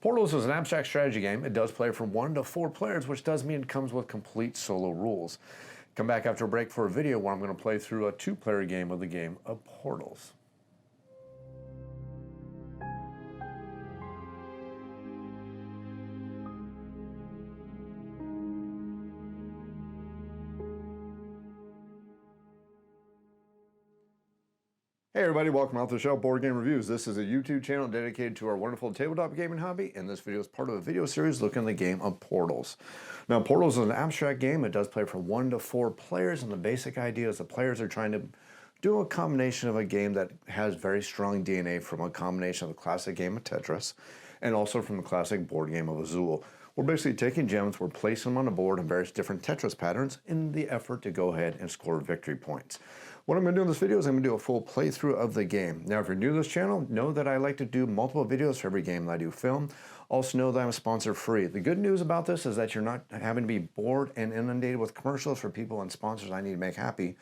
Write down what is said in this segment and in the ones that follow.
Portals is an abstract strategy game. It does play from 1 to 4 players, which does mean it comes with complete solo rules. Come back after a break for a video where I'm going to play through a 2-player game of the game of Portals. Hey everybody, welcome out to the show, Board Game Reviews. This is a YouTube channel dedicated to our wonderful tabletop gaming hobby, and this video is part of a video series looking at the game of Portals. Now, Portals is an abstract game. It does play from 1 to 4 players, and the basic idea is the players are trying to do a combination of a game that has very strong DNA from a combination of the classic game of Tetris and also from the classic board game of Azul. We're basically taking gems, we're placing them on the board in various different Tetris patterns in the effort to go ahead and score victory points. What I'm going to do in this video is I'm going to do a full playthrough of the game. Now, if you're new to this channel, know that I like to do multiple videos for every game that I do film. Also know that I'm sponsor free. The good news about this is that you're not having to be bored and inundated with commercials for people and sponsors I need to make happy.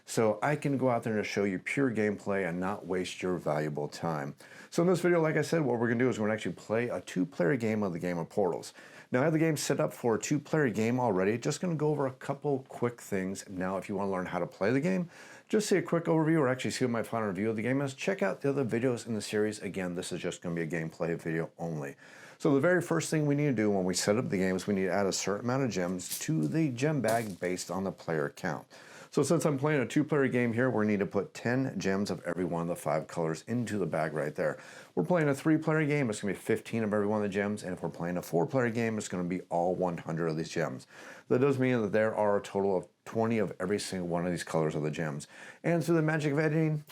So I can go out there and show you pure gameplay and not waste your valuable time. So in this video, like I said, what we're going to do is we're going to actually play a 2-player game of the game of Portals. Now, I have the game set up for a 2-player game already. Just going to go over a couple quick things. Now, if you want to learn how to play the game, just see a quick overview or actually see what my final review of the game is, check out the other videos in the series. Again, this is just going to be a gameplay video only. So the very first thing we need to do when we set up the game is we need to add a certain amount of gems to the gem bag based on the player count. So since I'm playing a 2-player game here, we need to put 10 gems of every one of the 5 colors into the bag right there. We're playing a 3-player game, it's going to be 15 of every one of the gems, and if we're playing a 4-player game, it's going to be all 100 of these gems. That does mean that there are a total of 20 of every single one of these colors of the gems. And through the magic of editing,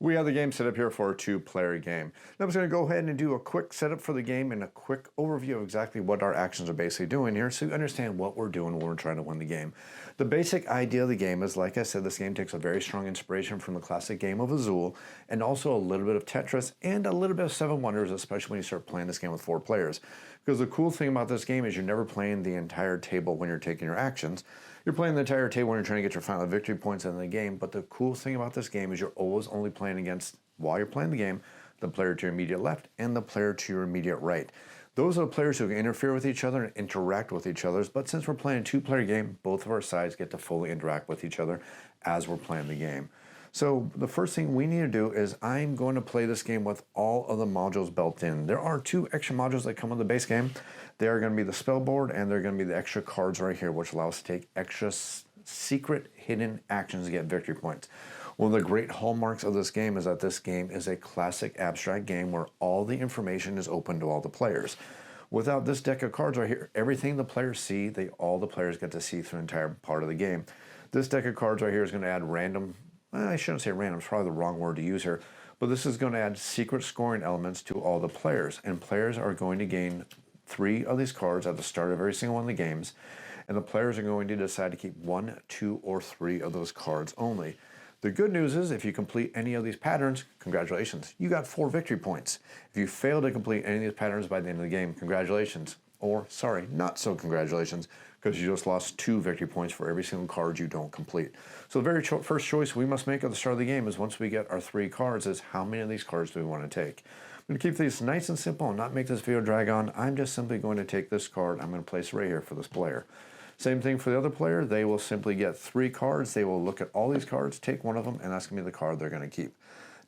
we have the game set up here for a 2-player game. Now I'm just going to go ahead and do a quick setup for the game and a quick overview of exactly what our actions are basically doing here so you understand what we're doing when we're trying to win the game. The basic idea of the game is, like I said, this game takes a very strong inspiration from the classic game of Azul and also a little bit of Tetris and a little bit of Seven Wonders, especially when you start playing this game with 4 players. Because the cool thing about this game is you're never playing the entire table when you're taking your actions. You're playing the entire table when you're trying to get your final victory points in the game, but the cool thing about this game is you're always only playing against, while you're playing the game, the player to your immediate left and the player to your immediate right. Those are the players who can interfere with each other and interact with each other, but since we're playing a 2-player game, both of our sides get to fully interact with each other as we're playing the game. So the first thing we need to do is I'm going to play this game with all of the modules built in. There are 2 extra modules that come with the base game. They are going to be the spell board and they're going to be the extra cards right here, which allow us to take extra secret hidden actions to get victory points. One of the great hallmarks of this game is that this game is a classic abstract game where all the information is open to all the players. Without this deck of cards right here, everything the players see, all the players get to see through the entire part of the game. This deck of cards right here is going to add random, I shouldn't say random, it's probably the wrong word to use here, but this is going to add secret scoring elements to all the players, and players are going to gain 3 of these cards at the start of every single one of the games, and the players are going to decide to keep 1, 2, or 3 of those cards only. The good news is if you complete any of these patterns, congratulations, you got 4 victory points. If you fail to complete any of these patterns by the end of the game, congratulations. Or, sorry, not so congratulations, because you just lost 2 victory points for every single card you don't complete. So the very first choice we must make at the start of the game is once we get our 3 cards is how many of these cards do we want to take. I'm going to keep these nice and simple and not make this video drag on. I'm just simply going to take this card. I'm going to place it right here for this player. Same thing for the other player. They will simply get 3 cards. They will look at all these cards, take one of them, and that's going to be the card they're going to keep.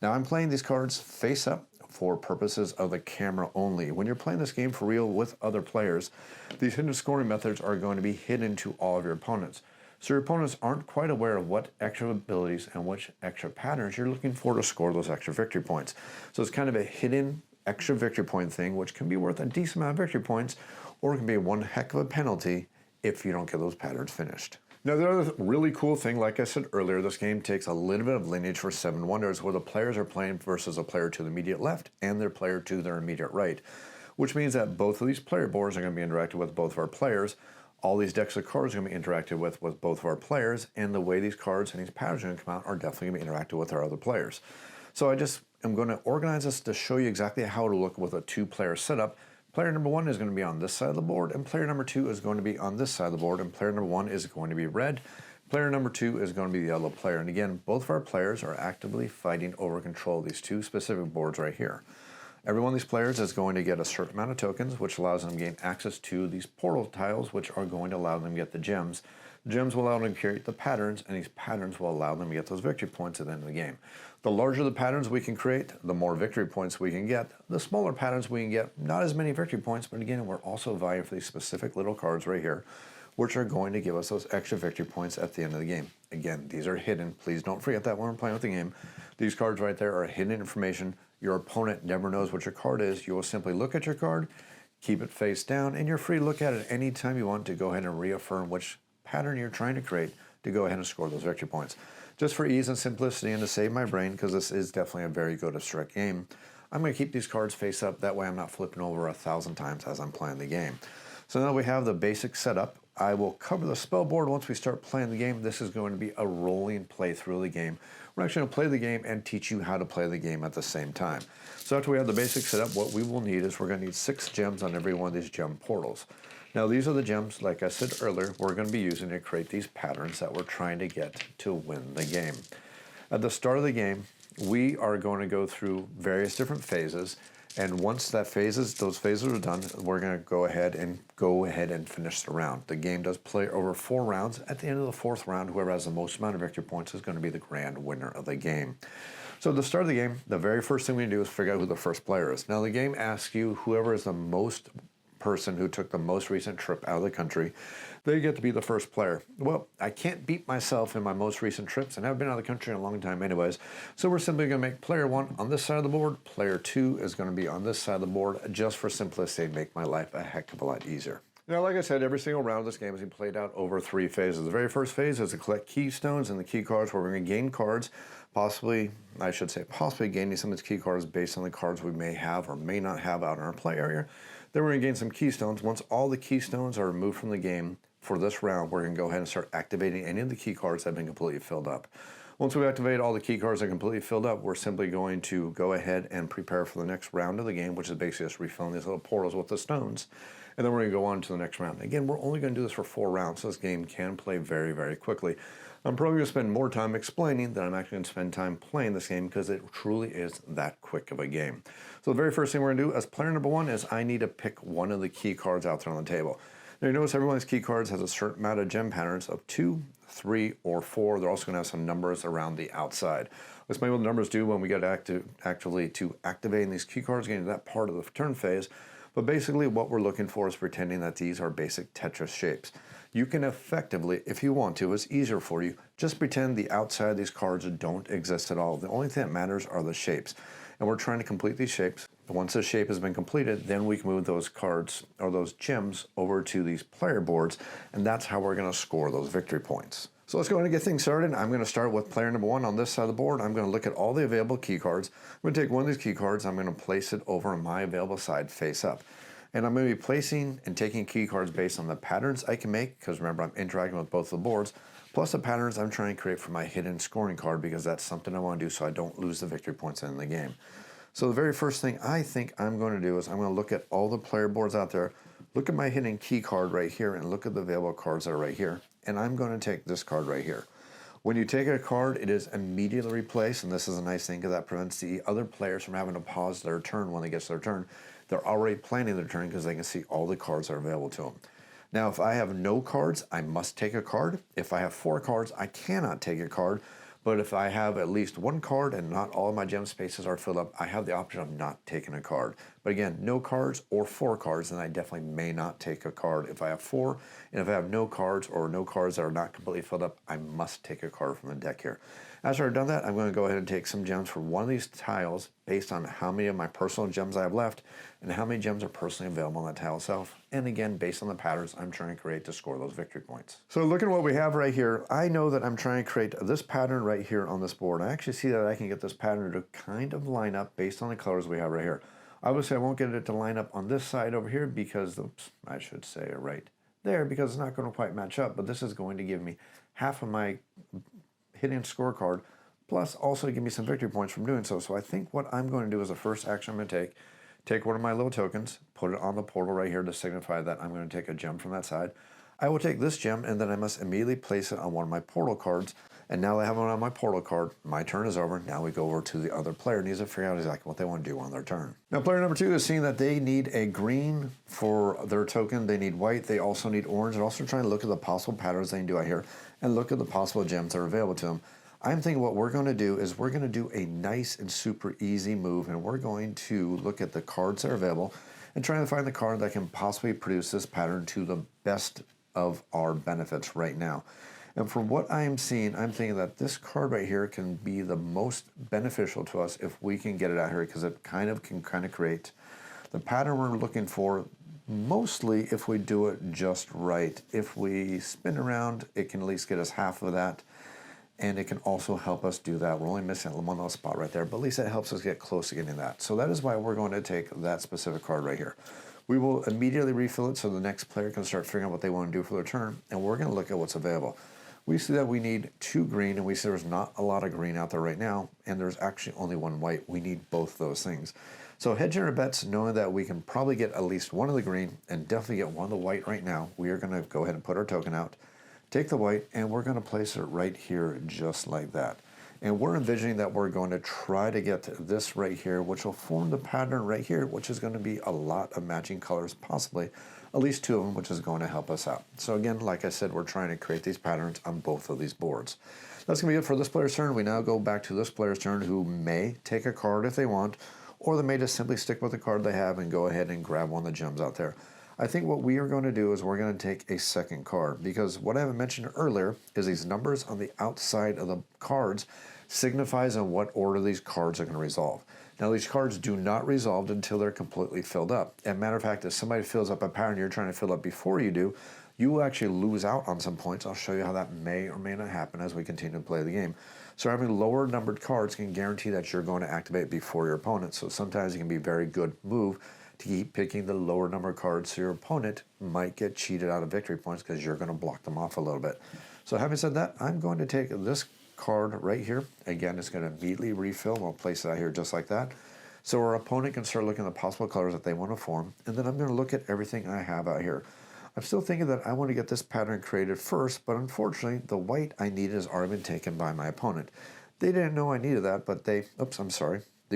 Now I'm playing these cards face up for purposes of the camera only. When you're playing this game for real with other players, these hidden scoring methods are going to be hidden to all of your opponents. So your opponents aren't quite aware of what extra abilities and which extra patterns you're looking for to score those extra victory points. So it's kind of a hidden extra victory point thing, which can be worth a decent amount of victory points, or it can be one heck of a penalty if you don't get those patterns finished. Now, the other really cool thing, like I said earlier, this game takes a little bit of lineage for Seven Wonders, where the players are playing versus a player to the immediate left and their player to their immediate right, which means that both of these player boards are going to be interacted with both of our players. All these decks of cards are going to be interacted with both of our players, and the way these cards and these patterns are going to come out are definitely going to be interacted with our other players. So I just am going to organize this to show you exactly how to look with a 2-player setup. Player number 1 is going to be on this side of the board, and player number 2 is going to be on this side of the board, and player number 1 is going to be red. Player number 2 is going to be the yellow player. And again, both of our players are actively fighting over control of these 2 specific boards right here. Every one of these players is going to get a certain amount of tokens, which allows them to gain access to these portal tiles, which are going to allow them to get the gems. The gems will allow them to create the patterns, and these patterns will allow them to get those victory points at the end of the game. The larger the patterns we can create, the more victory points we can get. The smaller patterns we can get, not as many victory points, but again, we're also vying for these specific little cards right here, which are going to give us those extra victory points at the end of the game. Again, these are hidden. Please don't forget that when we're playing with the game. These cards right there are hidden information. Your opponent never knows what your card is. You will simply look at your card, keep it face down, and you're free to look at it anytime you want to go ahead and reaffirm which pattern you're trying to create to go ahead and score those victory points. Just for ease and simplicity and to save my brain, because this is definitely a very good abstract game, I'm going to keep these cards face up. That way I'm not flipping over 1,000 times as I'm playing the game. So now we have the basic setup. I will cover the spell board once we start playing the game. This is going to be a rolling playthrough of the game. We're actually going to play the game and teach you how to play the game at the same time. So after we have the basic setup, what we will need is we're going to need 6 gems on every one of these gem portals. Now these are the gems, like I said earlier, we're going to be using to create these patterns that we're trying to get to win the game. At the start of the game, we are going to go through various different phases. And once those phases are done, we're going to go ahead and finish the round. The game does play over 4 rounds. At the end of the 4th round, whoever has the most amount of victory points is going to be the grand winner of the game. So at the start of the game, the very first thing we do is figure out who the first player is. Now the game asks you whoever is the most person who took the most recent trip out of the country, they get to be the first player. Well, I can't beat myself in my most recent trips, and I've been out of the country in a long time anyways, so we're simply going to make player 1 on this side of the board, player 2 is going to be on this side of the board, just for simplicity and make my life a heck of a lot easier. Now, like I said, every single round of this game is being played out over 3 phases. The very first phase is to collect keystones and the key cards, where we're going to gain cards, possibly gaining some of these key cards based on the cards we may have or may not have out in our play area. Then we're going to gain some keystones. Once all the keystones are removed from the game for this round, we're going to go ahead and start activating any of the key cards that have been completely filled up. Once we activate all the key cards that are completely filled up, we're simply going to go ahead and prepare for the next round of the game, which is basically just refilling these little portals with the stones. And then we're going to go on to the next round. Again, we're only going to do this for 4 rounds, so this game can play very, very quickly. I'm probably going to spend more time explaining than I'm actually going to spend time playing this game, because it truly is that quick of a game. So the very first thing we're going to do as player number 1 is I need to pick one of the key cards out there on the table. Now you notice every one of these key cards has a certain amount of gem patterns of 2, 3, or 4. They're also going to have some numbers around the outside. Let's explain what the numbers do when we get actually to activating these key cards, getting to that part of the turn phase. But basically what we're looking for is pretending that these are basic Tetris shapes. You can effectively, if you want to, it's easier for you, just pretend the outside of these cards don't exist at all. The only thing that matters are the shapes. And we're trying to complete these shapes. Once this shape has been completed, then we can move those cards or those gems over to these player boards, and that's how we're going to score those victory points. So let's go ahead and get things started. I'm going to start with player number 1 on this side of the board. I'm going to look at all the available key cards. I'm going to take one of these key cards. I'm going to place it over on my available side face up. And I'm going to be placing and taking key cards based on the patterns I can make, because remember, I'm interacting with both the boards, plus the patterns I'm trying to create for my hidden scoring card, because that's something I want to do so I don't lose the victory points in the game. So the very first thing I think I'm going to do is I'm going to look at all the player boards out there, look at my hidden key card right here, and look at the available cards that are right here. And I'm going to take this card right here. When you take a card, it is immediately replaced, and this is a nice thing because that prevents the other players from having to pause their turn when they get to their turn. They're already planning their turn because they can see all the cards that are available to them. Now, if I have no cards, I must take a card. If I have 4 cards, I cannot take a card. But if I have at least 1 card and not all of my gem spaces are filled up, I have the option of not taking a card. But again, no cards or 4 cards, then I definitely may not take a card. If I have 4, and if I have no cards or no cards that are not completely filled up, I must take a card from the deck here. After I've done that, I'm going to go ahead and take some gems for one of these tiles based on how many of my personal gems I have left and how many gems are personally available on that tile itself. And again, based on the patterns I'm trying to create to score those victory points. So looking at what we have right here, I know that I'm trying to create this pattern right here on this board. I actually see that I can get this pattern to kind of line up based on the colors we have right here. Obviously, I won't get it to line up on this side over here because, I should say right there, because it's not going to quite match up, but this is going to give me half of my hidden scorecard, plus also give me some victory points from doing so. So I think what I'm going to do as the first action I'm going to take one of my little tokens, put it on the portal right here to signify that I'm going to take a gem from that side. I will take this gem and then I must immediately place it on one of my portal cards. And now I have one on my portal card. My turn is over. Now we go over to the other player. Needs to figure out exactly what they want to do on their turn. Now player number 2 is seeing that they need a green for their token. They need white. They also need orange. They're also trying to look at the possible patterns they can do out here and look at the possible gems that are available to them. I'm thinking what we're going to do is we're going to do a nice and super easy move, and we're going to look at the cards that are available and try to find the card that can possibly produce this pattern to the best of our benefits right now. And from what I am seeing, I'm thinking that this card right here can be the most beneficial to us if we can get it out here, because it can create the pattern we're looking for, mostly if we do it just right. If we spin around, it can at least get us half of that, and it can also help us do that. We're only missing one little spot right there, but at least it helps us get close to getting that. So that is why we're going to take that specific card right here. We will immediately refill it so the next player can start figuring out what they want to do for their turn, and we're going to look at what's available. We see that we need 2 green, and we see there's not a lot of green out there right now, and there's actually only 1 white. We need both those things. So hedging our bets, knowing that we can probably get at least 1 of the green and definitely get 1 of the white right now, we are going to go ahead and put our token out, take the white, and we're going to place it right here just like that. And we're envisioning that we're going to try to get this right here, which will form the pattern right here, which is going to be a lot of matching colors, possibly at least 2 of them, which is going to help us out. So again, like I said, we're trying to create these patterns on both of these boards. That's going to be it for this player's turn. We now go back to this player's turn, who may take a card if they want, or they may just simply stick with the card they have and go ahead and grab one of the gems out there. I think what we are going to do is we're going to take a second card, because what I haven't mentioned earlier is these numbers on the outside of the cards signifies in what order these cards are going to resolve. Now, these cards do not resolve until they're completely filled up. As a matter of fact, if somebody fills up a pattern you're trying to fill up before you do, you will actually lose out on some points. I'll show you how that may or may not happen as we continue to play the game. So having lower numbered cards can guarantee that you're going to activate before your opponent. So sometimes it can be a very good move to keep picking the lower number cards, so your opponent might get cheated out of victory points because you're going to block them off a little bit. So having said that, I'm going to take this card right here. Again, it's going to immediately refill. We'll place it out here just like that. So our opponent can start looking at the possible colors that they want to form, and then I'm going to look at everything I have out here. I'm still thinking that I want to get this pattern created first, but unfortunately, the white I needed has already been taken by my opponent. They didn't know I needed that, but the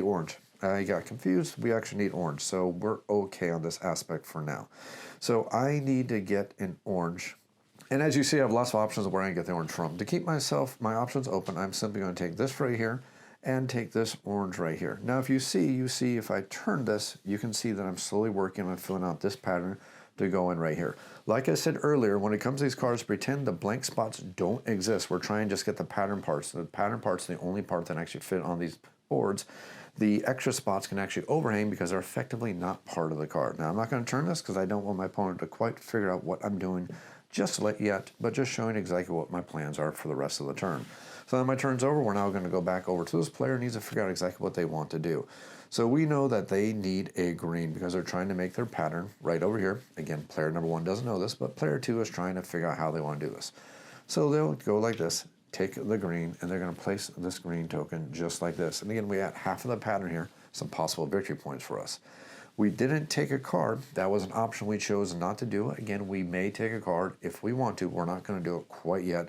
orange. I got confused. We actually need orange, so we're okay on this aspect for now. So I need to get an orange. And as you see, I have lots of options of where I can get the orange from. To keep my options open, I'm simply going to take this right here and take this orange right here. Now, if you see if I turn this, you can see that I'm slowly working on filling out this pattern to go in right here. Like I said earlier, when it comes to these cards, pretend the blank spots don't exist. We're trying to just get the pattern parts. The pattern parts are the only part that actually fit on these boards. The extra spots can actually overhang because they're effectively not part of the card. Now, I'm not going to turn this because I don't want my opponent to quite figure out what I'm doing just yet, but just showing exactly what my plans are for the rest of the turn. So then my turn's over. We're now going to go back over to this player. Needs to figure out exactly what they want to do. So we know that they need a green because they're trying to make their pattern right over here. Again, player number 1 doesn't know this, but player 2 is trying to figure out how they want to do this. So they'll go like this, take the green, and they're going to place this green token just like this. And again, we add half of the pattern here, some possible victory points for us. We didn't take a card. That was an option we chose not to do. Again, we may take a card if we want to. We're not going to do it quite yet.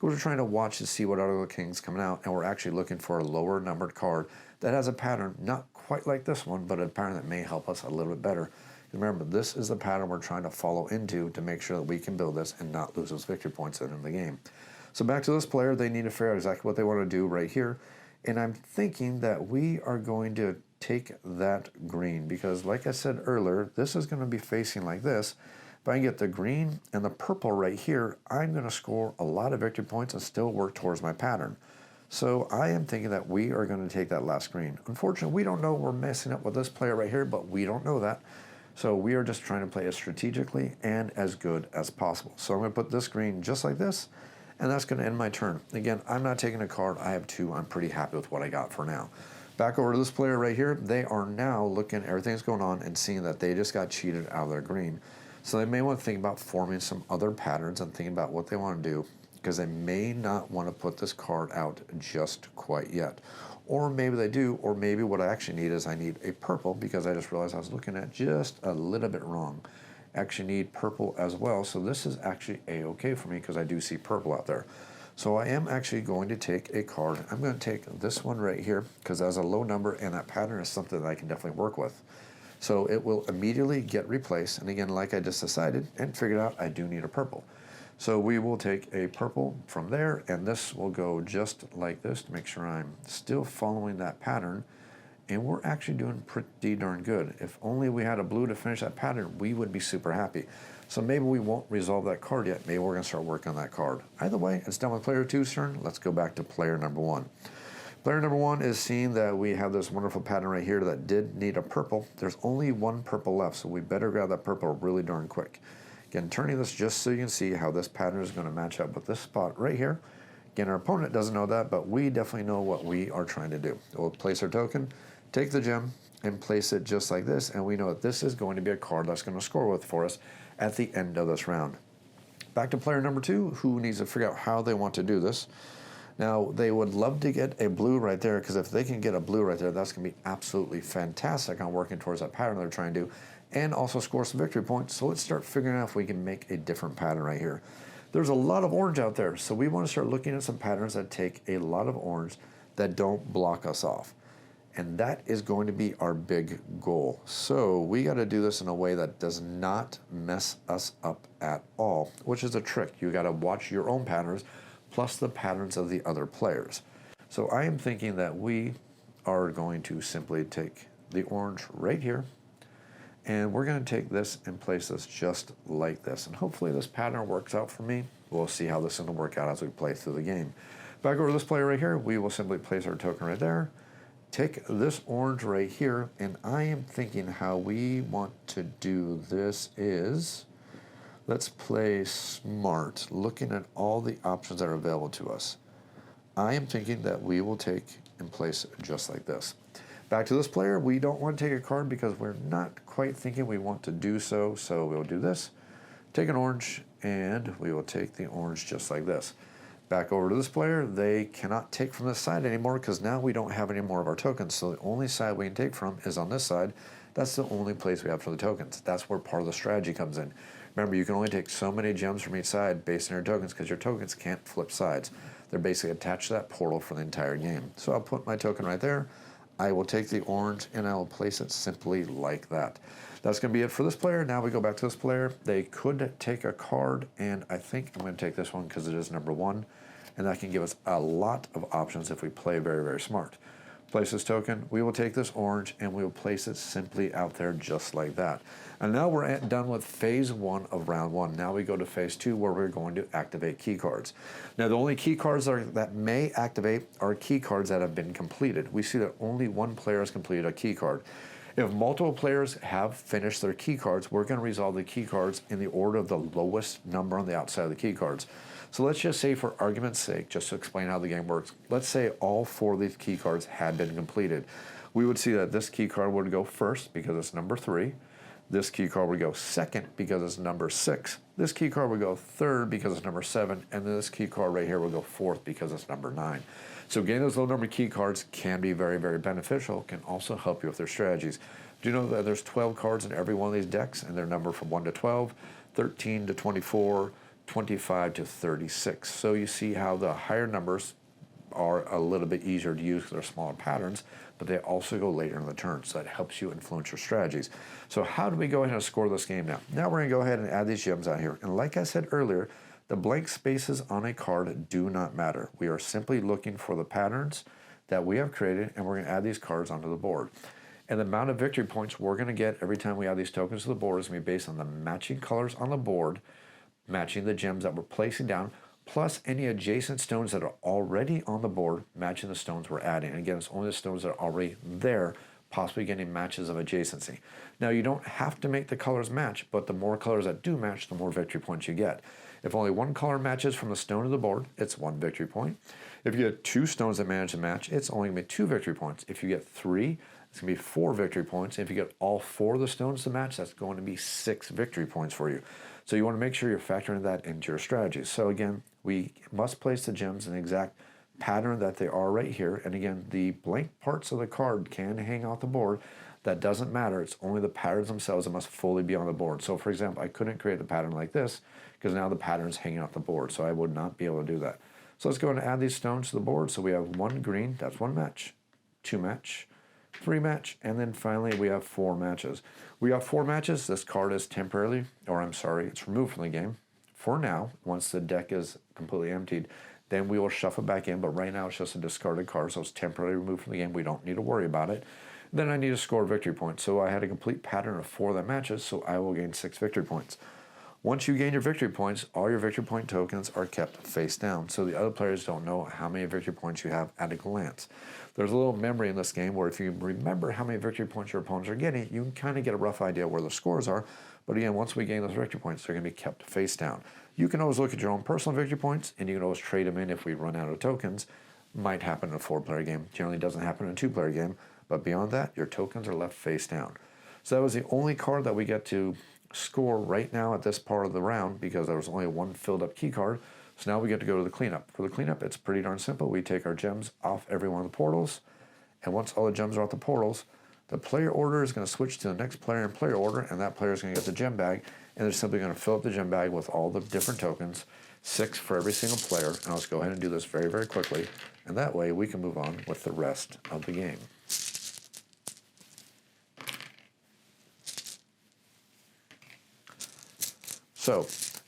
We're trying to watch to see what other king's coming out, and we're actually looking for a lower numbered card that has a pattern not quite like this one, but a pattern that may help us a little bit better. Remember, this is the pattern we're trying to follow into to make sure that we can build this and not lose those victory points in the game. So back to this player, they need to figure out exactly what they want to do right here. And I'm thinking that we are going to take that green because, like I said earlier, this is going to be facing like this. If I can get the green and the purple right here, I'm going to score a lot of victory points and still work towards my pattern. So I am thinking that we are going to take that last green. Unfortunately, we don't know we're messing up with this player right here, but we don't know that. So we are just trying to play as strategically and as good as possible. So I'm going to put this green just like this, and that's going to end my turn. Again, I'm not taking a card. I have 2. I'm pretty happy with what I got for now. Back over to this player right here. They are now looking at everything that's going on and seeing that they just got cheated out of their green. So they may want to think about forming some other patterns and thinking about what they want to do, because they may not want to put this card out just quite yet. Or maybe they do, or maybe what I actually need is I need a purple, because I just realized I was looking at just a little bit wrong. actually need purple as well. So this is actually a-okay for me because I do see purple out there. So I am actually going to take a card. I'm going to take this one right here because that's a low number and that pattern is something that I can definitely work with. So it will immediately get replaced. And again, like I just decided and figured out, I do need a purple. So we will take a purple from there, and this will go just like this to make sure I'm still following that pattern. And we're actually doing pretty darn good. If only we had a blue to finish that pattern, we would be super happy. So maybe we won't resolve that card yet. Maybe we're going to start working on that card. Either way, it's done with player 2's turn. Let's go back to player number 1. Player number 1 is seeing that we have this wonderful pattern right here that did need a purple. There's only one purple left, so we better grab that purple really darn quick. Again, turning this just so you can see how this pattern is going to match up with this spot right here. Again, our opponent doesn't know that, but we definitely know what we are trying to do. We'll place our token, take the gem, and place it just like this, and we know that this is going to be a card that's going to score with for us at the end of this round. Back to player number 2, who needs to figure out how they want to do this. Now, they would love to get a blue right there, because if they can get a blue right there, that's going to be absolutely fantastic on working towards that pattern they're trying to do, and also score some victory points. So let's start figuring out if we can make a different pattern right here. There's a lot of orange out there, so we want to start looking at some patterns that take a lot of orange that don't block us off. And that is going to be our big goal. So we got to do this in a way that does not mess us up at all, which is a trick. You got to watch your own patterns plus the patterns of the other players. So I am thinking that we are going to simply take the orange right here, and we're going to take this and place this just like this. And hopefully this pattern works out for me. We'll see how this is going to work out as we play through the game. Back over to this player right here, we will simply place our token right there. Take this orange right here, and I am thinking how we want to do this is, let's play smart, looking at all the options that are available to us. I am thinking that we will take and place it just like this. Back to this player, we don't want to take a card because we're not quite thinking we want to do so, so we'll do this. Take an orange, and we will take the orange just like this. Back over to this player, they cannot take from this side anymore because now we don't have any more of our tokens. So the only side we can take from is on this side. That's the only place we have for the tokens. That's where part of the strategy comes in. Remember, you can only take so many gems from each side based on your tokens because your tokens can't flip sides. They're basically attached to that portal for the entire game. So I'll put my token right there. I will take the orange and I will place it simply like that. That's going to be it for this player. Now we go back to this player. They could take a card, and I think I'm going to take this one because it is number 1. And that can give us a lot of options if we play very, very smart. Place this token, we will take this orange, and we will place it simply out there just like that. And now we're done with phase 1 of round 1. Now we go to phase 2 where we're going to activate key cards. Now the only key cards that may activate are key cards that have been completed. We see that only one player has completed a key card. If multiple players have finished their key cards, we're going to resolve the key cards in the order of the lowest number on the outside of the key cards. So let's just say, for argument's sake, just to explain how the game works, let's say all 4 of these key cards had been completed. We would see that this key card would go first because it's number 3. This key card would go second because it's number 6. This key card would go third because it's number 7. And then this key card right here would go fourth because it's number 9. So getting those low number key cards can be very, very beneficial, can also help you with their strategies. Do you know that there's 12 cards in every one of these decks, and they're numbered from 1 to 12, 13 to 24, 25 to 36. So you see how the higher numbers are a little bit easier to use because they're smaller patterns, but they also go later in the turn, so that helps you influence your strategies. So how do we go ahead and score this game now? Now we're going to go ahead and add these gems out here. And like I said earlier, the blank spaces on a card do not matter. We are simply looking for the patterns that we have created, and we're going to add these cards onto the board. And the amount of victory points we're going to get every time we add these tokens to the board is going to be based on the matching colors on the board, matching the gems that we're placing down, plus any adjacent stones that are already on the board, matching the stones we're adding. And again, it's only the stones that are already there, possibly getting matches of adjacency. Now, you don't have to make the colors match, but the more colors that do match, the more victory points you get. If only one color matches from the stone of the board, it's 1 victory point. If you get 2 stones that manage to match, it's only going to be 2 victory points. If you get 3, it's going to be 4 victory points. If you get all 4 of the stones to match, that's going to be 6 victory points for you. So you want to make sure you're factoring that into your strategies. So again, we must place the gems in the exact pattern that they are right here. And again, the blank parts of the card can hang off the board. That doesn't matter. It's only the patterns themselves that must fully be on the board. So for example, I couldn't create the pattern like this because now the pattern is hanging off the board. So I would not be able to do that. So let's go ahead and add these stones to the board. So we have 1 green, that's 1 match, 2 match, 3 match, and then finally we have 4 matches. We have 4 matches. This card is temporarily, or I'm sorry, it's removed from the game. For now, once the deck is completely emptied, then we will shuffle back in, but right now it's just a discarded card, so it's temporarily removed from the game. We don't need to worry about it. Then I need to score victory points. So I had a complete pattern of 4 that matches, so I will gain 6 victory points. Once you gain your victory points, all your victory point tokens are kept face down, so the other players don't know how many victory points you have at a glance. There's a little memory in this game where if you remember how many victory points your opponents are getting, you can kind of get a rough idea where the scores are. But again, once we gain those victory points, they're going to be kept face down. You can always look at your own personal victory points, and you can always trade them in if we run out of tokens. Might happen in a 4-player game. Generally doesn't happen in a 2-player game. But beyond that, your tokens are left face down. So that was the only card that we get to score right now at this part of the round because there was only 1 filled up key card. So now we get to go to the cleanup. For the cleanup, it's pretty darn simple. We take our gems off every one of the portals, and once all the gems are off the portals, the player order is going to switch to the next player in player order, and that player is going to get the gem bag, and they're simply going to fill up the gem bag with all the different tokens, 6 for every single player. And let's go ahead and do this very, very quickly, and that way we can move on with the rest of the game. So,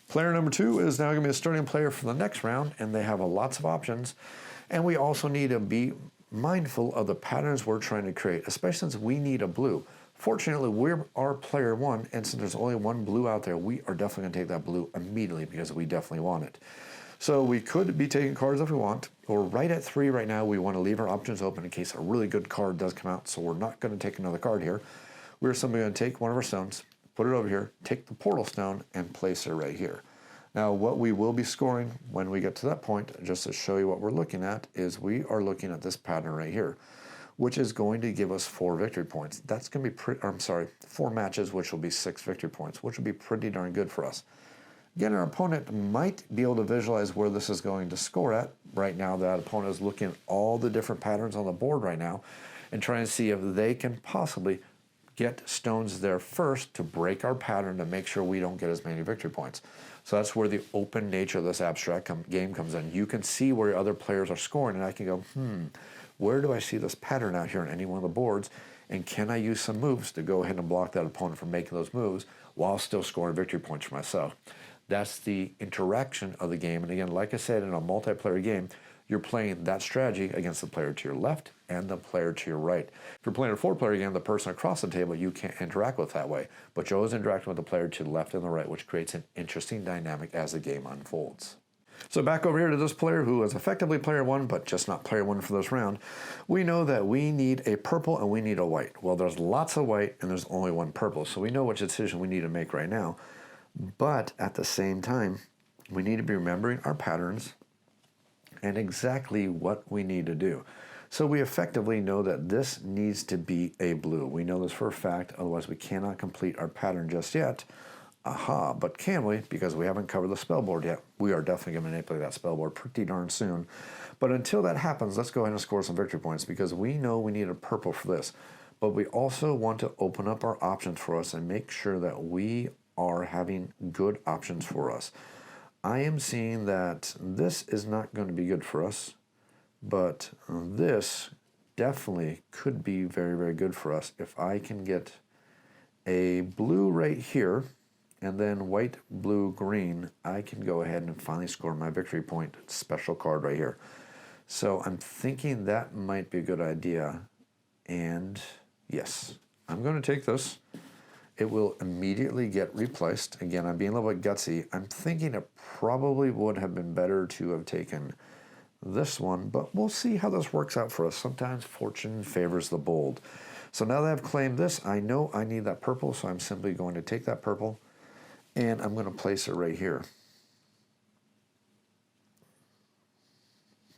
player number 2 is now going to be a starting player for the next round, and they have lots of options. And we also need to be mindful of the patterns we're trying to create, especially since we need a blue. Fortunately, we're our player 1, and since there's only 1 blue out there, we are definitely going to take that blue immediately because we definitely want it. So we could be taking cards if we want. We're right at 3 right now. We want to leave our options open in case a really good card does come out, so we're not going to take another card here. We're simply going to take one of our stones, put it over here, take the portal stone, and place it right here. Now, what we will be scoring when we get to that point, just to show you what we're looking at, is we are looking at this pattern right here, which is going to give us 4 victory points. That's going to be 4 matches, which will be 6 victory points, which will be pretty darn good for us. Again, our opponent might be able to visualize where this is going to score at. Right now, that opponent is looking at all the different patterns on the board right now and trying to see if they can possibly get stones there first to break our pattern to make sure we don't get as many victory points. So that's where the open nature of this abstract game comes in. You can see where other players are scoring, and I can go, where do I see this pattern out here on any one of the boards, and can I use some moves to go ahead and block that opponent from making those moves while still scoring victory points for myself? That's the interaction of the game. And again, like I said, in a multiplayer game, you're playing that strategy against the player to your left and the player to your right. If you're playing a 4-player game, the person across the table you can't interact with that way, but you're always interacting with the player to the left and the right, which creates an interesting dynamic as the game unfolds. So back over here to this player who is effectively player 1, but just not player 1 for this round. We know that we need a purple and we need a white. Well, there's lots of white and there's only 1 purple, so we know which decision we need to make right now. But at the same time, we need to be remembering our patterns and exactly what we need to do. So we effectively know that this needs to be a blue. We know this for a fact, otherwise we cannot complete our pattern just yet. Aha, but can we? Because we haven't covered the spell board yet. We are definitely going to manipulate that spell board pretty darn soon. But until that happens, let's go ahead and score some victory points because we know we need a purple for this. But we also want to open up our options for us and make sure that we are having good options for us. I am seeing that this is not going to be good for us, but this definitely could be very, very good for us. If I can get a blue right here, and then white, blue, green, I can go ahead and finally score my victory point special card right here. So I'm thinking that might be a good idea. And yes, I'm going to take this. It will immediately get replaced. Again, I'm being a little bit gutsy. I'm thinking it probably would have been better to have taken this one, but we'll see how this works out for us. Sometimes fortune favors the bold. So now that I've claimed this, I know I need that purple, so I'm simply going to take that purple and I'm going to place it right here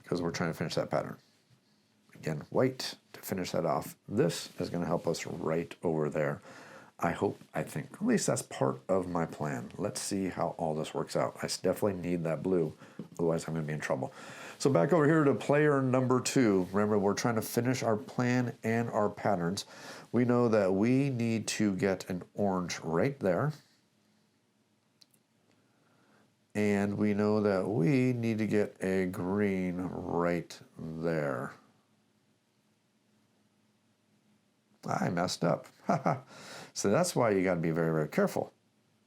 because we're trying to finish that pattern. Again, white to finish that off. This is going to help us right over there. I think, at least that's part of my plan. Let's see how all this works out. I definitely need that blue Otherwise, I'm going to be in trouble. So back over here to player number 2. Remember, we're trying to finish our plan and our patterns. We know that we need to get an orange right there. And we know that we need to get a green right there. I messed up. So that's why you got to be very, very careful.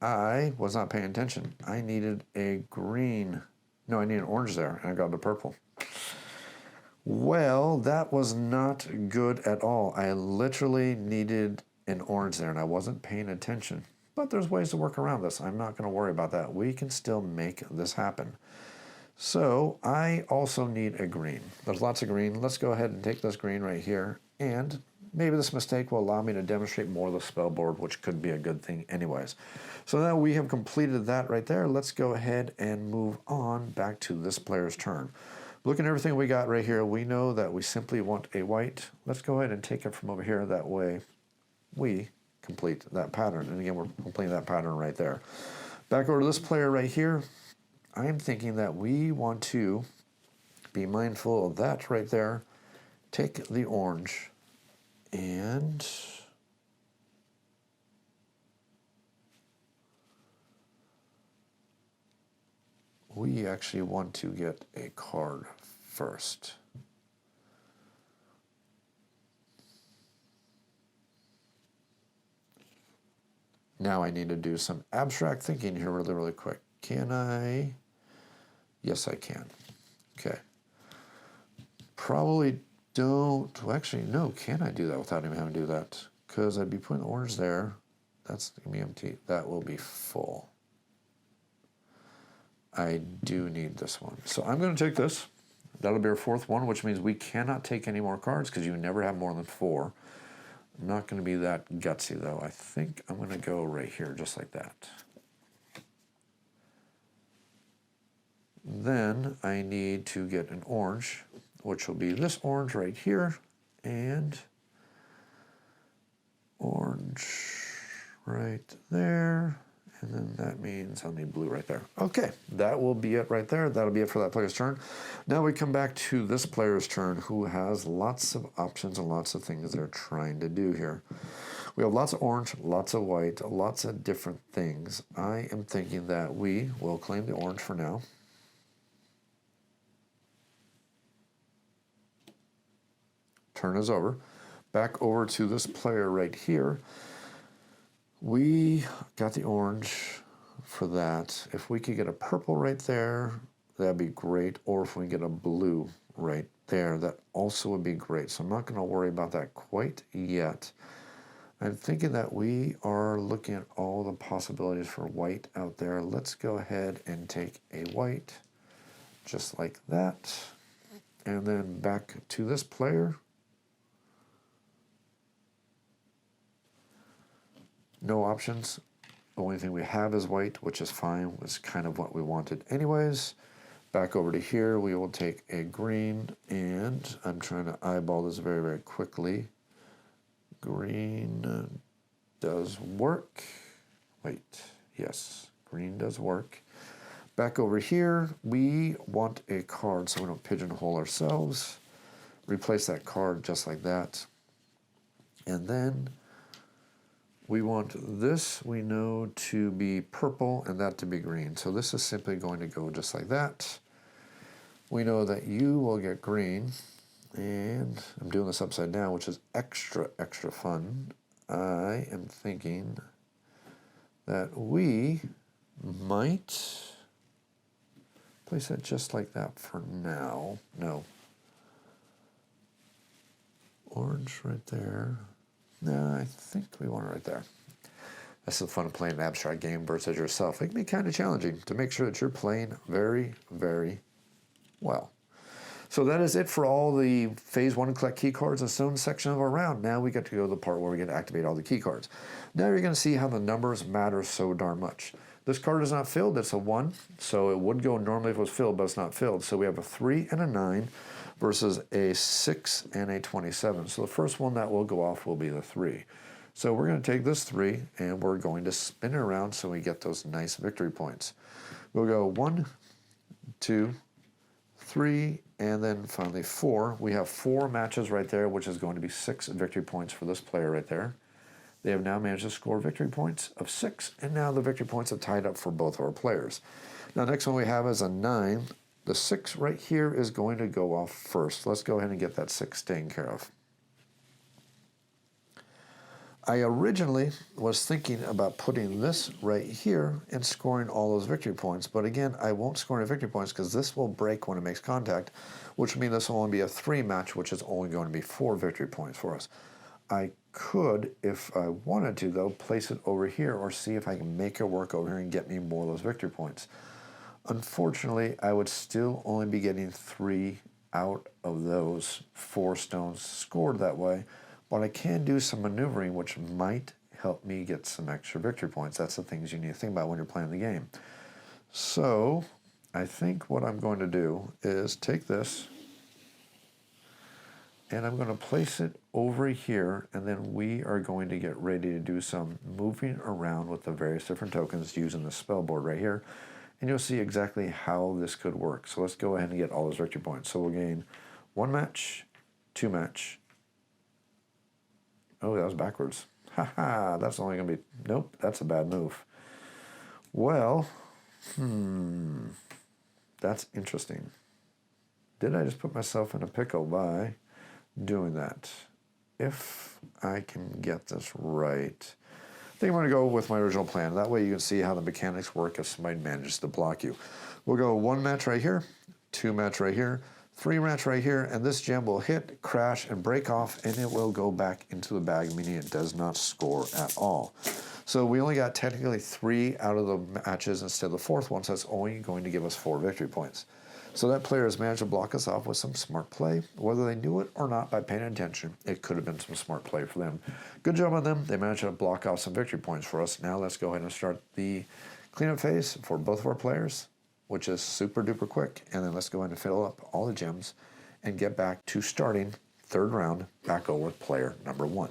I was not paying attention. I needed a green. No, I need an orange there, and I got the purple. Well, that was not good at all. I literally needed an orange there, and I wasn't paying attention. But there's ways to work around this. I'm not going to worry about that. We can still make this happen. So I also need a green. There's lots of green. Let's go ahead and take this green right here. And maybe this mistake will allow me to demonstrate more of the spell board, which could be a good thing anyways. So now we have completed that right there. Let's go ahead and move on back to this player's turn. Looking at everything we got right here, we know that we simply want a white. Let's go ahead and take it from over here. That way we complete that pattern. And again, we're completing that pattern right there. Back over to this player right here. I'm thinking that we want to be mindful of that right there. Take the orange and we actually want to get a card first. Now I need to do some abstract thinking here really, really quick. Can I? Yes, I can. Okay. Probably don't. Well, actually, no. Can I do that without even having to do that? Because I'd be putting the orange there. That's going to be empty. That will be full. I do need this one. So I'm going to take this. That'll be our 4th one, which means we cannot take any more cards because you never have more than 4. I'm not going to be that gutsy, though. I think I'm going to go right here, just like that. Then I need to get an orange, which will be this orange right here, and orange right there, and then that means I'll need blue right there. Okay, that will be it right there. That'll be it for that player's turn. Now we come back to this player's turn, who has lots of options and lots of things they're trying to do here. We have lots of orange, lots of white, lots of different things. I am thinking that we will claim the orange for now. Turn is over. Back over to this player right here. We got the orange for that. If we could get a purple right there, that'd be great. Or if we get a blue right there, that also would be great. So I'm not going to worry about that quite yet. I'm thinking that we are looking at all the possibilities for white out there. Let's go ahead and take a white, just like that. And then back to this player. No options. The only thing we have is white, which is fine. Was kind of what we wanted anyways. Back over to here, we will take a green, and I'm trying to eyeball this very, very quickly. Green does work. Wait, yes, green does work. Back over here, we want a card so we don't pigeonhole ourselves. Replace that card just like that. And then we want this, we know, to be purple and that to be green. So this is simply going to go just like that. We know that you will get green, and I'm doing this upside down, which is extra, extra fun. I am thinking that we might place that just like that for now. No. Orange right there. No, I think we want it right there. That's the fun of playing an abstract game versus yourself. It can be kind of challenging to make sure that you're playing very, very well. So that is it for all the Phase 1 collect key cards and stone section of our round. Now we get to go to the part where we get to activate all the key cards. Now you're going to see how the numbers matter so darn much. This card is not filled. It's a 1, so it would go normally if it was filled, but it's not filled. So we have a 3 and a 9. Versus a 6 and a 27. So the first one that will go off will be the 3. So we're going to take this 3 and we're going to spin it around so we get those nice victory points. We'll go 1, 2, 3, and then finally 4. We have 4 matches right there, which is going to be 6 victory points for this player right there. They have now managed to score victory points of 6, and now the victory points have tied up for both of our players. Now, next one we have is a 9. The 6 right here is going to go off first. Let's go ahead and get that 6 taken care of. I originally was thinking about putting this right here and scoring all those victory points, but again, I won't score any victory points because this will break when it makes contact, which will mean this will only be a 3 match, which is only going to be 4 victory points for us. I could, if I wanted to, though, place it over here or see if I can make it work over here and get me more of those victory points. Unfortunately, I would still only be getting 3 out of those 4 stones scored that way, but I can do some maneuvering which might help me get some extra victory points. That's the things you need to think about when you're playing the game. So I think what I'm going to do is take this and I'm going to place it over here, and then we are going to get ready to do some moving around with the various different tokens using the spell board right here, and you'll see exactly how this could work. So let's go ahead and get all those victory points. So we'll gain 1 match, 2 match. Oh, that was backwards. Haha, that's only going to be, nope, that's a bad move. Well, that's interesting. Did I just put myself in a pickle by doing that? If I can get this right, I think I'm going to go with my original plan. That way you can see how the mechanics work if somebody manages to block you. We'll go 1 match right here, 2 match right here, 3 match right here, and this gem will hit, crash, and break off, and it will go back into the bag, meaning it does not score at all. So we only got technically 3 out of the matches instead of the 4th one, so that's only going to give us 4 victory points. So that player has managed to block us off with some smart play. Whether they knew it or not by paying attention, it could have been some smart play for them. Good job on them. They managed to block off some victory points for us. Now let's go ahead and start the cleanup phase for both of our players, which is super duper quick. And then let's go ahead and fill up all the gems and get back to starting 3rd round back over with player number 1.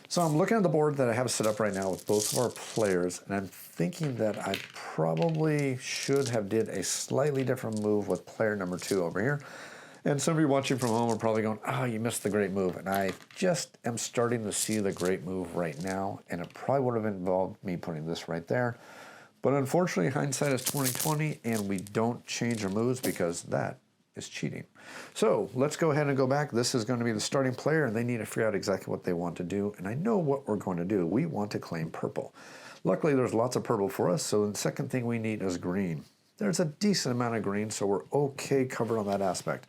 So I'm looking at the board that I have set up right now with both of our players, and I'm thinking that I probably should have did a slightly different move with player number 2 over here. And some of you watching from home are probably going, oh, you missed the great move. And I just am starting to see the great move right now, and it probably would have involved me putting this right there. But unfortunately, hindsight is 20/20, and we don't change our moves because that is cheating. So let's go ahead and go back. This is going to be the starting player, and they need to figure out exactly what they want to do. And I know what we're going to do. We want to claim purple. Luckily, there's lots of purple for us, so the second thing we need is green. There's a decent amount of green, so we're okay covered on that aspect.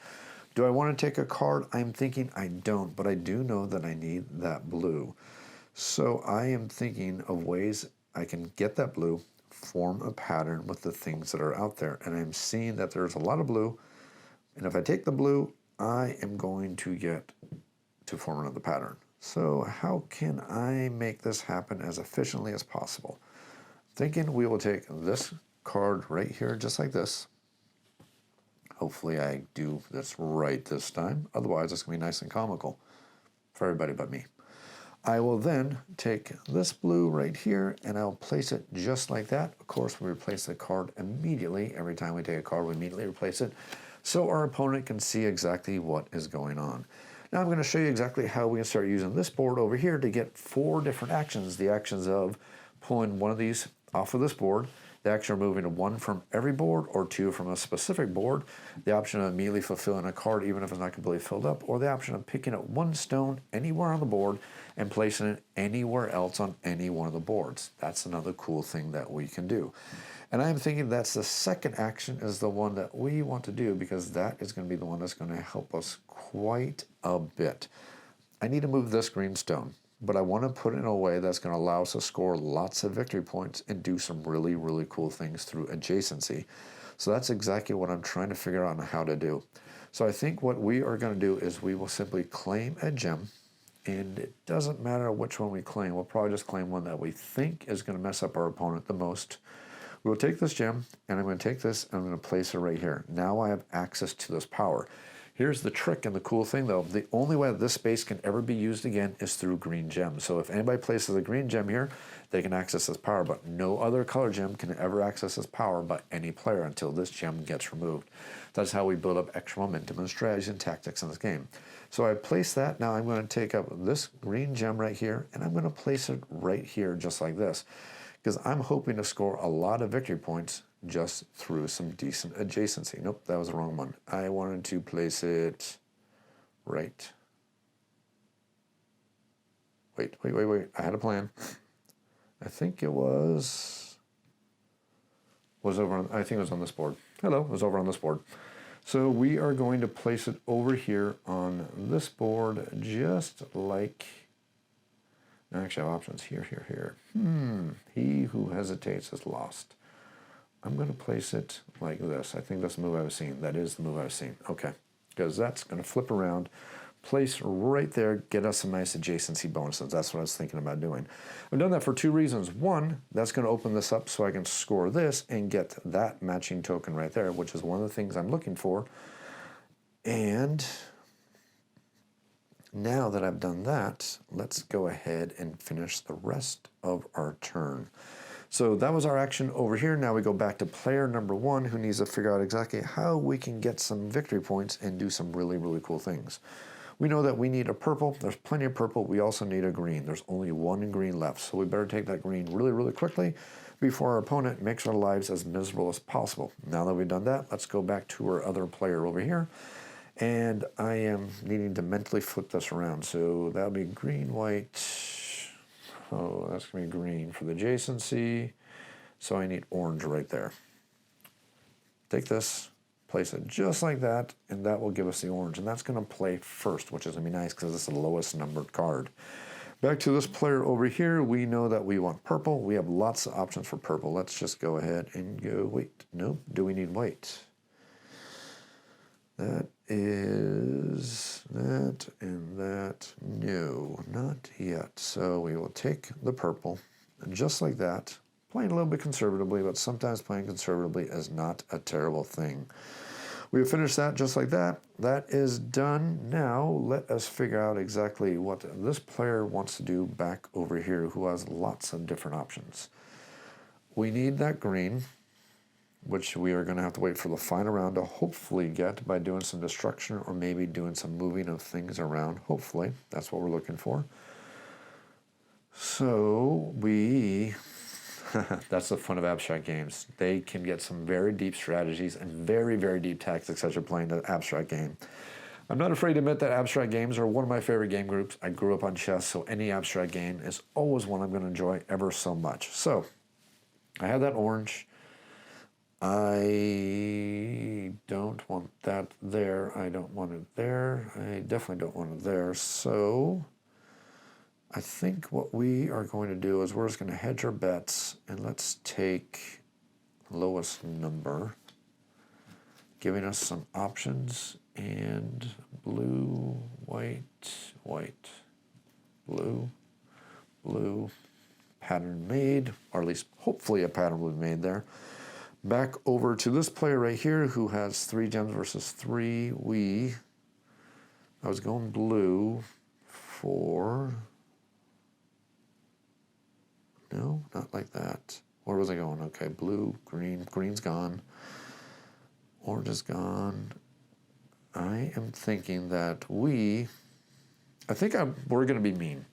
Do I want to take a card? I'm thinking I don't, but I do know that I need that blue. So I am thinking of ways I can get that blue, form a pattern with the things that are out there. And I'm seeing that there's a lot of blue. And if I take the blue, I am going to get to form another pattern. So how can I make this happen as efficiently as possible? Thinking we will take this card right here, just like this. Hopefully I do this right this time. Otherwise, it's going to be nice and comical for everybody but me. I will then take this blue right here, and I'll place it just like that. Of course, we replace the card immediately. Every time we take a card, we immediately replace it, so our opponent can see exactly what is going on. Now I'm going to show you exactly how we can start using this board over here to get 4 different actions. The actions of pulling one of these off of this board, the action of moving 1 from every board or 2 from a specific board, the option of immediately fulfilling a card even if it's not completely filled up, or the option of picking up 1 stone anywhere on the board and placing it anywhere else on any one of the boards. That's another cool thing that we can do. And I'm thinking that's the second action is the one that we want to do because that is going to be the one that's going to help us quite a bit. I need to move this green stone, but I want to put it in a way that's going to allow us to score lots of victory points and do some really, really cool things through adjacency. So that's exactly what I'm trying to figure out on how to do. So I think what we are going to do is we will simply claim a gem, and it doesn't matter which one we claim. We'll probably just claim one that we think is going to mess up our opponent the most. We'll take this gem, and I'm going to take this, and I'm going to place it right here. Now I have access to this power. Here's the trick and the cool thing though. The only way that this space can ever be used again is through green gems. So if anybody places a green gem here, they can access this power, but no other color gem can ever access this power by any player until this gem gets removed. That's how we build up extra momentum and strategy and tactics in this game. So I place that. Now I'm going to take up this green gem right here, and I'm going to place it right here just like this, because I'm hoping to score a lot of victory points just through some decent adjacency. Nope, that was the wrong one. I wanted to place it right. Wait. I had a plan. I think it was over on, I think it was on this board. Hello, it was over on this board. So we are going to place it over here on this board, just like, I actually have options here. He who hesitates is lost. I'm going to place it like this. I think that's the move I was seeing. That is the move I was seeing. Okay, because that's going to flip around, place right there, get us some nice adjacency bonuses. That's what I was thinking about doing. I've done that for two reasons. One, that's going to open this up so I can score this and get that matching token right there, which is one of the things I'm looking for. And now that I've done that, let's go ahead and finish the rest of our turn. So that was our action over here. Now we go back to player number one, who needs to figure out exactly how we can get some victory points and do some really, really cool things. We know that we need a purple. There's plenty of purple. We also need a green. There's only one green left. So we better take that green really, really quickly before our opponent makes our lives as miserable as possible. Now that we've done that, let's go back to our other player over here. And I am needing to mentally flip this around. So that'll be green, white. Oh, that's going to be green for the adjacency. So I need orange right there. Take this, place it just like that, and that will give us the orange. And that's going to play first, which is going to be nice because it's the lowest numbered card. Back to this player over here, we know that we want purple. We have lots of options for purple. Let's just go ahead and go, wait, no, do we need white? That is that and that. No, not yet. So we will take the purple, and just like that, playing a little bit conservatively, but sometimes playing conservatively is not a terrible thing. We have finished that just like that. That is done. Now let us figure out exactly what this player wants to do back over here, who has lots of different options. We need that green, which we are going to have to wait for the final round to hopefully get by doing some destruction or maybe doing some moving of things around. Hopefully, that's what we're looking for. So we, that's the fun of abstract games. They can get some very deep strategies and very, very deep tactics as you're playing an abstract game. I'm not afraid to admit that abstract games are one of my favorite game groups. I grew up on chess, so any abstract game is always one I'm going to enjoy ever so much. So I have that orange. I don't want that there. I don't want it there. I definitely don't want it there. So I think what we are going to do is we're just going to hedge our bets, and let's take lowest number, giving us some options, and blue, white, white, blue, blue, pattern made, or at least hopefully a pattern will be made there. Back over to this player right here who has 3 gems versus 3. I was going blue for, no, not like that. Where was I going? Okay, blue, green, green's gone. Orange is gone. I am thinking that we're going to be mean.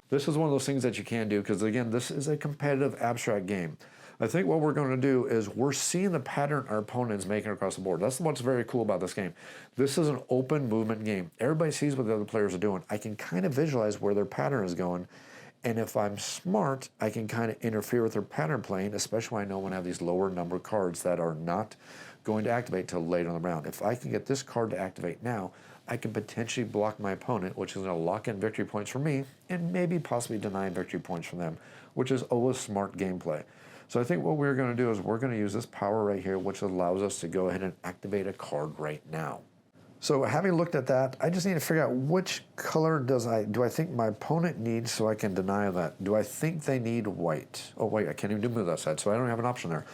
This is one of those things that you can do because, again, this is a competitive abstract game. I think what we're going to do is we're seeing the pattern our opponent is making across the board. That's what's very cool about this game. This is an open movement game. Everybody sees what the other players are doing. I can kind of visualize where their pattern is going, and if I'm smart, I can kind of interfere with their pattern playing, especially when I know when I have these lower number cards that are not going to activate till later in the round. If I can get this card to activate now, I can potentially block my opponent, which is going to lock in victory points for me, and maybe possibly deny victory points from them, which is always smart gameplay. So I think what we're going to do is we're going to use this power right here, which allows us to go ahead and activate a card right now. So having looked at that, I just need to figure out which color do I think my opponent needs so I can deny that. Do I think they need white? Oh wait, I can't even move that side, so I don't have an option there.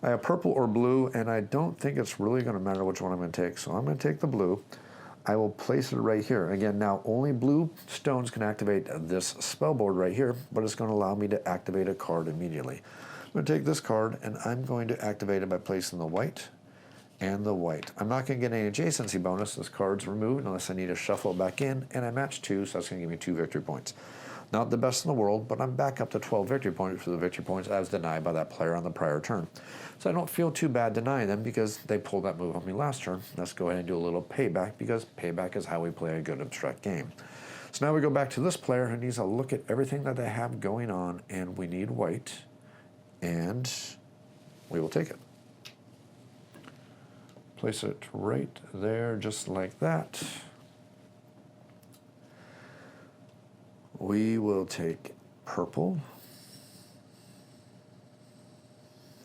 I have purple or blue, and I don't think it's really going to matter which one I'm going to take. So I'm going to take the blue. I will place it right here. Again, now only blue stones can activate this spell board right here, but it's going to allow me to activate a card immediately. I'm going to take this card and I'm going to activate it by placing the white and the white. I'm not going to get any adjacency bonus. This card's removed unless I need to shuffle it back in, and I match 2, so that's going to give me 2 victory points. Not the best in the world, but I'm back up to 12 victory points for the victory points I was denied by that player on the prior turn. So I don't feel too bad denying them because they pulled that move on me last turn. Let's go ahead and do a little payback because payback is how we play a good abstract game. So now we go back to this player who needs to look at everything that they have going on, and we need white, and we will take it. Place it right there, just like that. We will take purple.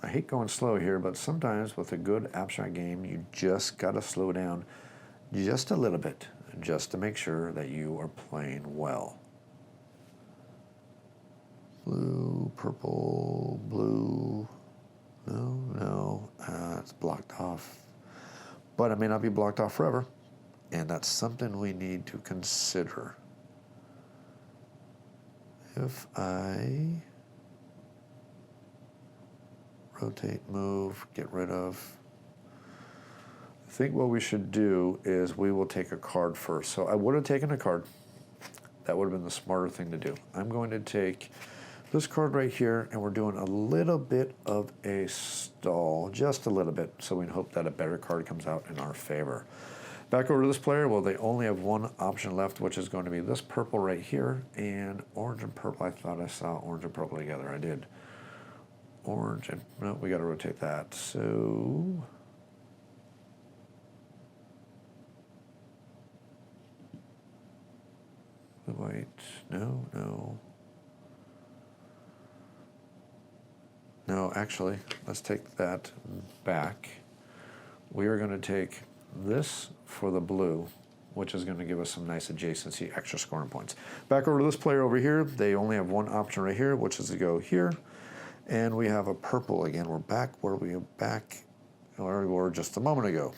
I hate going slow here, but sometimes with a good abstract game, you just got to slow down just a little bit, just to make sure that you are playing well. Blue, purple, blue. No, it's blocked off. But it may not be blocked off forever, and that's something we need to consider. If I rotate, move, get rid of, I think what we should do is we will take a card first. So I would have taken a card. That would have been the smarter thing to do. I'm going to take this card right here, and we're doing a little bit of a stall, just a little bit, so we hope that a better card comes out in our favor. Back over to this player, well, they only have one option left, which is going to be this purple right here, and orange and purple. I thought I saw orange and purple together. I did. Orange and, no, we got to rotate that. So, the white, no. No, actually, let's take that back. We are going to take this for the blue, which is going to give us some nice adjacency, extra scoring points. Back over to this player over here. They only have one option right here, which is to go here. And we have a purple again. We're back where we were just a moment ago.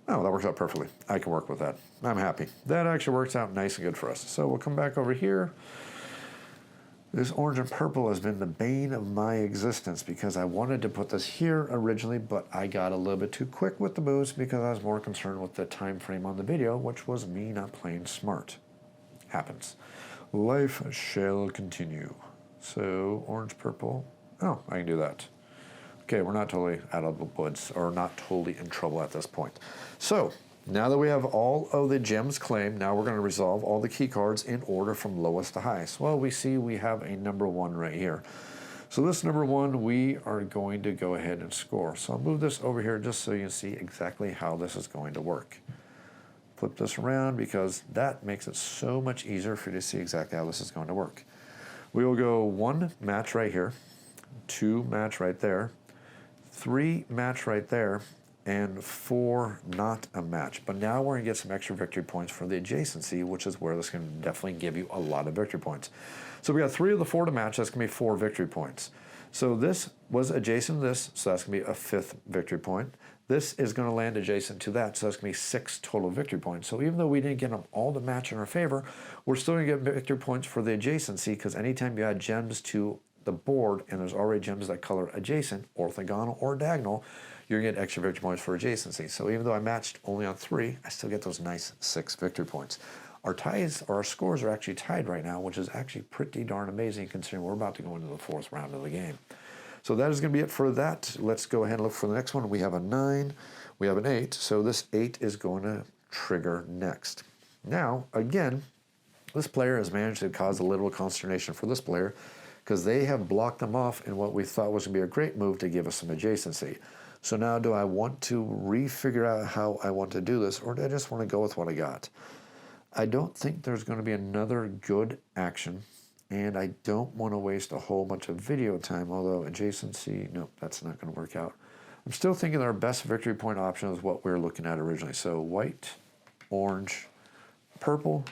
Oh, that works out perfectly. I can work with that. I'm happy. That actually works out nice and good for us. So we'll come back over here. This orange and purple has been the bane of my existence because I wanted to put this here originally, but I got a little bit too quick with the moves because I was more concerned with the time frame on the video, which was me not playing smart. Happens. Life shall continue. So, orange, purple. Oh, I can do that. Okay, we're not totally out of the woods, or not totally in trouble at this point. So, now that we have all of the gems claimed, now we're going to resolve all the key cards in order from lowest to highest. Well, we see we have a number 1 right here. So this number 1, we are going to go ahead and score. So I'll move this over here just so you can see exactly how this is going to work. Flip this around because that makes it so much easier for you to see exactly how this is going to work. We will go 1 match right here, 2 match right there, 3 match right there, and 4 not a match. But now we're going to get some extra victory points for the adjacency, which is where this can definitely give you a lot of victory points. So we got 3 of the 4 to match. That's going to be 4 victory points. So this was adjacent to this, so that's going to be a 5th victory point. This is going to land adjacent to that, so that's going to be 6 total victory points. So even though we didn't get them all to match in our favor, we're still going to get victory points for the adjacency, because anytime you add gems to the board and there's already gems that color adjacent, orthogonal or diagonal, you're going to get extra victory points for adjacency. So even though I matched only on 3, I still get those nice 6 victory points. Our ties, or our scores, are actually tied right now, which is actually pretty darn amazing considering we're about to go into the 4th round of the game. So that is going to be it for that. Let's go ahead and look for the next one. We have a 9, we have an 8, so this 8 is going to trigger next. Now, again, this player has managed to cause a little consternation for this player because they have blocked them off in what we thought was going to be a great move to give us some adjacency. So now do I want to re-figure out how I want to do this, or do I just want to go with what I got? I don't think there's going to be another good action, and I don't want to waste a whole bunch of video time, although adjacency, nope, that's not going to work out. I'm still thinking our best victory point option is what we were looking at originally. So white, orange, purple,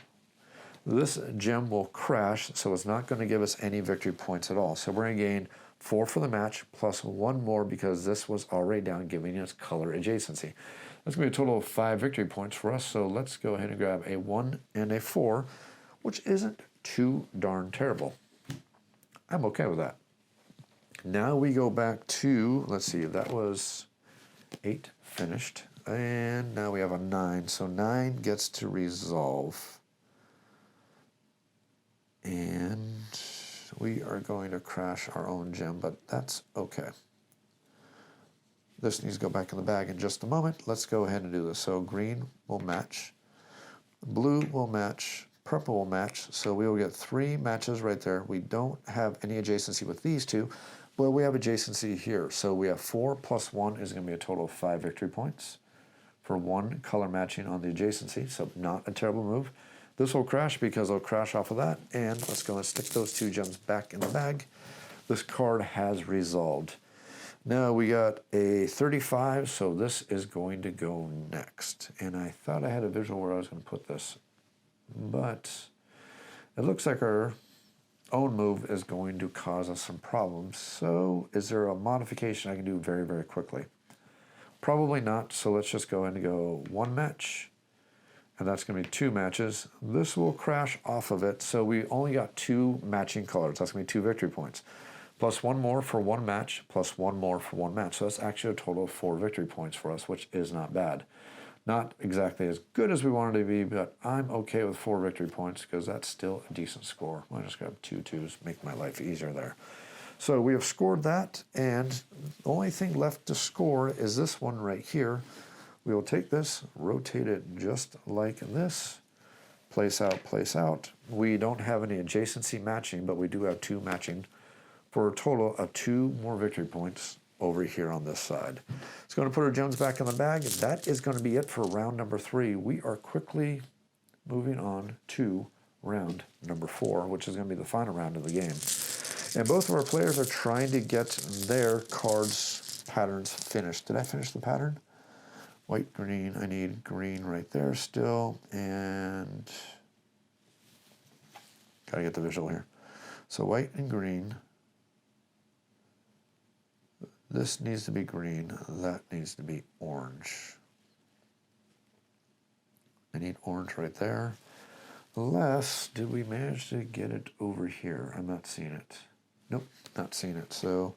This gem will crash, so it's not going to give us any victory points at all. So we're going to gain 4 for the match, plus 1 more because this was already down, giving us color adjacency. That's going to be a total of 5 victory points for us, so let's go ahead and grab a 1 and a 4, which isn't too darn terrible. I'm okay with that. Now we go back to, let's see, that was 8 finished, and now we have a 9, so 9 gets to resolve. And we are going to crash our own gem, but that's okay. This needs to go back in the bag in just a moment. Let's go ahead and do this. So green will match, blue will match, purple will match. So we will get 3 matches right there. We don't have any adjacency with these 2, but we have adjacency here. So we have 4 plus 1 is going to be a total of 5 victory points for 1 color matching on the adjacency. So not a terrible move. This will crash because it'll crash off of that. And let's go and stick those 2 gems back in the bag. This card has resolved. Now we got a 35, so this is going to go next. And I thought I had a visual where I was going to put this, but it looks like our own move is going to cause us some problems. So is there a modification I can do very, very quickly? Probably not, so let's just go ahead and go 1 match. And that's going to be 2 matches. This will crash off of it, so we only got 2 matching colors. That's going to be 2 victory points. Plus 1 more for 1 match, plus 1 more for 1 match. So that's actually a total of 4 victory points for us, which is not bad. Not exactly as good as we wanted to be, but I'm okay with 4 victory points because that's still a decent score. I'll just grab 2 2s, make my life easier there. So we have scored that, and the only thing left to score is this one right here. We will take this, rotate it just like this, place out. We don't have any adjacency matching, but we do have 2 matching for a total of 2 more victory points over here on this side. It's going to put our gems back in the bag, and that is going to be it for round number 3. We are quickly moving on to round number 4, which is going to be the final round of the game. And both of our players are trying to get their cards patterns finished. Did I finish the pattern? White, green, I need green right there still, and gotta get the visual here. So white and green, this needs to be green, that needs to be orange. I need orange right there. Unless, did we manage to get it over here? I'm not seeing it. Nope, not seeing it. So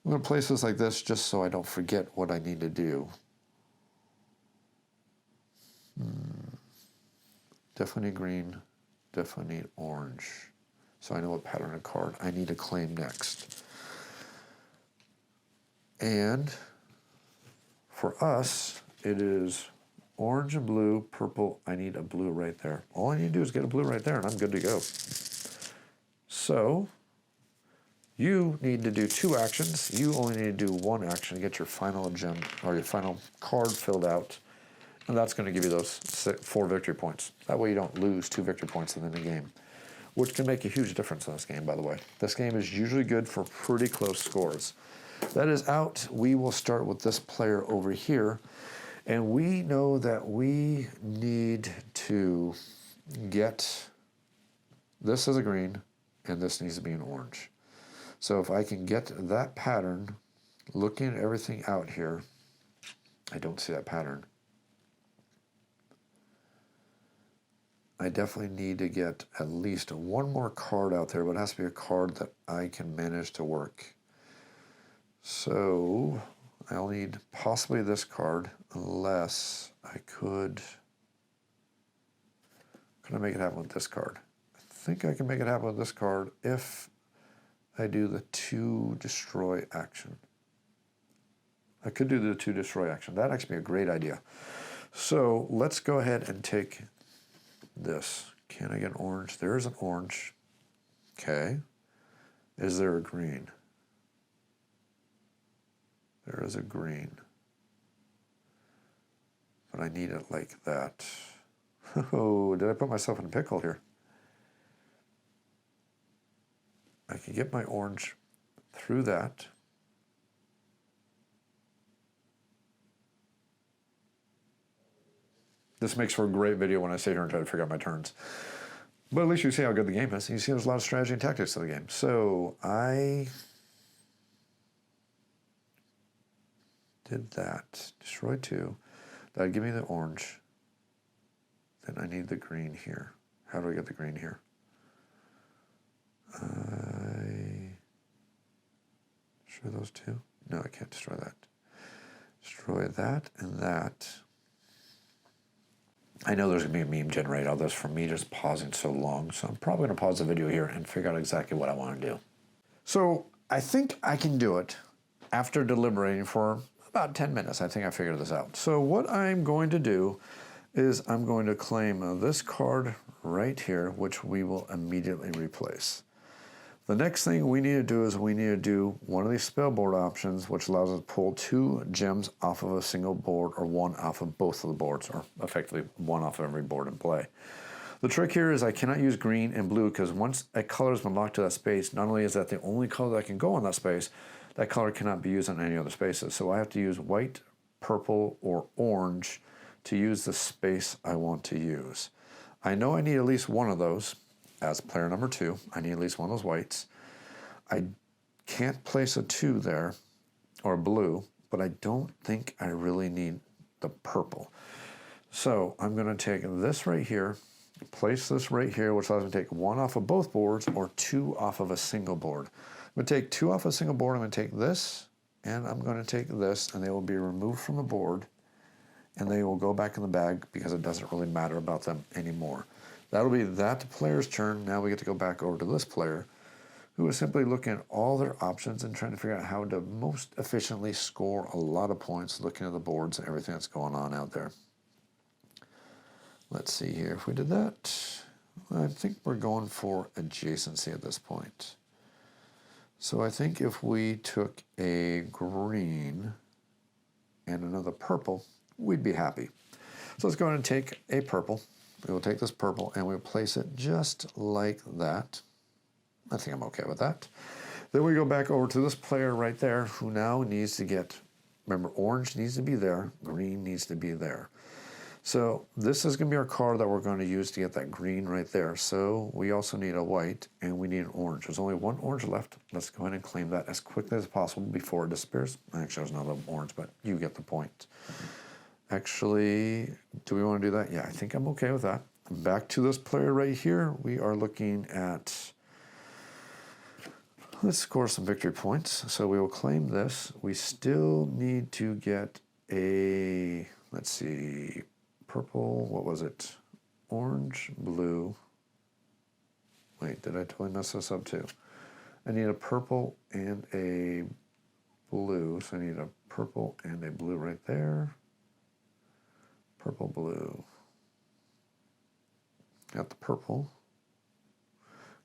I'm gonna place this like this just so I don't forget what I need to do. Definitely need green, definitely need orange. So I know what pattern of card I need to claim next. And for us, it is orange and blue, purple. I need a blue right there. All I need to do is get a blue right there and I'm good to go. So you need to do 2 actions. You only need to do 1 action to get your final gem or your final card filled out. And that's going to give you those 4 victory points. That way you don't lose 2 victory points within the game, which can make a huge difference in this game, by the way. This game is usually good for pretty close scores. That is out. We will start with this player over here. And we know that we need to get this as a green, and this needs to be an orange. So if I can get that pattern, looking at everything out here, I don't see that pattern. I definitely need to get at least 1 more card out there, but it has to be a card that I can manage to work. So I'll need possibly this card, unless I could I make it happen with this card? I think I can make it happen with this card if I do the 2 destroy action. I could do the 2 destroy action. That'd actually be a great idea. So let's go ahead and take this. Can I get an orange? There is an orange. Okay. Is there a green? There is a green. But I need it like that. Oh, did I put myself in a pickle here? I can get my orange through that. This makes for a great video when I sit here and try to figure out my turns. But at least you see how good the game is. You see there's a lot of strategy and tactics to the game. So I did that. Destroy 2. That'd give me the orange. Then I need the green here. How do I get the green here? Destroy those 2? No, I can't destroy that. Destroy that and that. I know there's going to be a meme generated out of this from me just pausing so long, so I'm probably going to pause the video here and figure out exactly what I want to do. So I think I can do it after deliberating for about 10 minutes. I think I figured this out. So what I'm going to do is I'm going to claim this card right here, which we will immediately replace. The next thing we need to do is we need to do one of these spell board options, which allows us to pull 2 gems off of a single board or 1 off of both of the boards, or effectively 1 off of every board in play. The trick here is I cannot use green and blue because once a color has been locked to that space, not only is that the only color that can go on that space, that color cannot be used on any other spaces. So I have to use white, purple, or orange to use the space I want to use. I know I need at least one of those. As player number 2, I need at least one of those whites. I can't place a 2 there, or blue, but I don't think I really need the purple. So I'm going to take this right here, place this right here, which allows me to take 1 off of both boards or 2 off of a single board. I'm going to take 2 off a single board. I'm going to take this, and I'm going to take this, and they will be removed from the board, and they will go back in the bag because it doesn't really matter about them anymore. That'll be that player's turn. Now we get to go back over to this player, who is simply looking at all their options and trying to figure out how to most efficiently score a lot of points, looking at the boards and everything that's going on out there. Let's see here. If we did that, I think we're going for adjacency at this point. So I think if we took a green and another purple, we'd be happy. So let's go ahead and take a purple. We will take this purple and we'll place it just like that. I think I'm okay with that. Then we go back over to this player right there who now needs to get, remember, orange needs to be there, green needs to be there. So this is going to be our card that we're going to use to get that green right there. So we also need a white and we need an orange. There's only 1 orange left. Let's go ahead and claim that as quickly as possible before it disappears. Actually, there's another orange, but you get the point. Actually, do we want to do that? Yeah, I think I'm okay with that. Back to this player right here. We are looking at, let's score some victory points. So we will claim this. We still need to get a, let's see, purple, what was it? Orange, blue. Wait, did I totally mess this up too? I need a purple and a blue. So I need a purple and a blue right there. Purple, blue. Got the purple.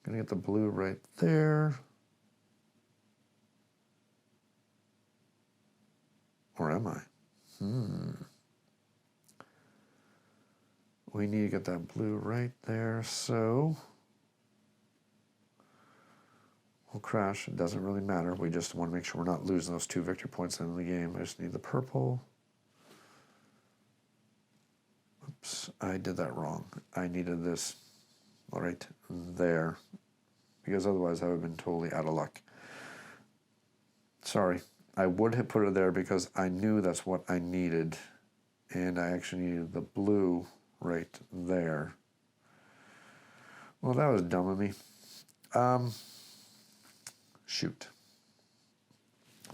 Gonna get the blue right there. Or am I? We need to get that blue right there, so we'll crash. It doesn't really matter. We just want to make sure we're not losing those 2 victory points in the game. I just need the purple. Oops, I did that wrong. I needed this right there, because otherwise I would have been totally out of luck. Sorry. I would have put it there because I knew that's what I needed, and I actually needed the blue right there. Well, that was dumb of me. Shoot.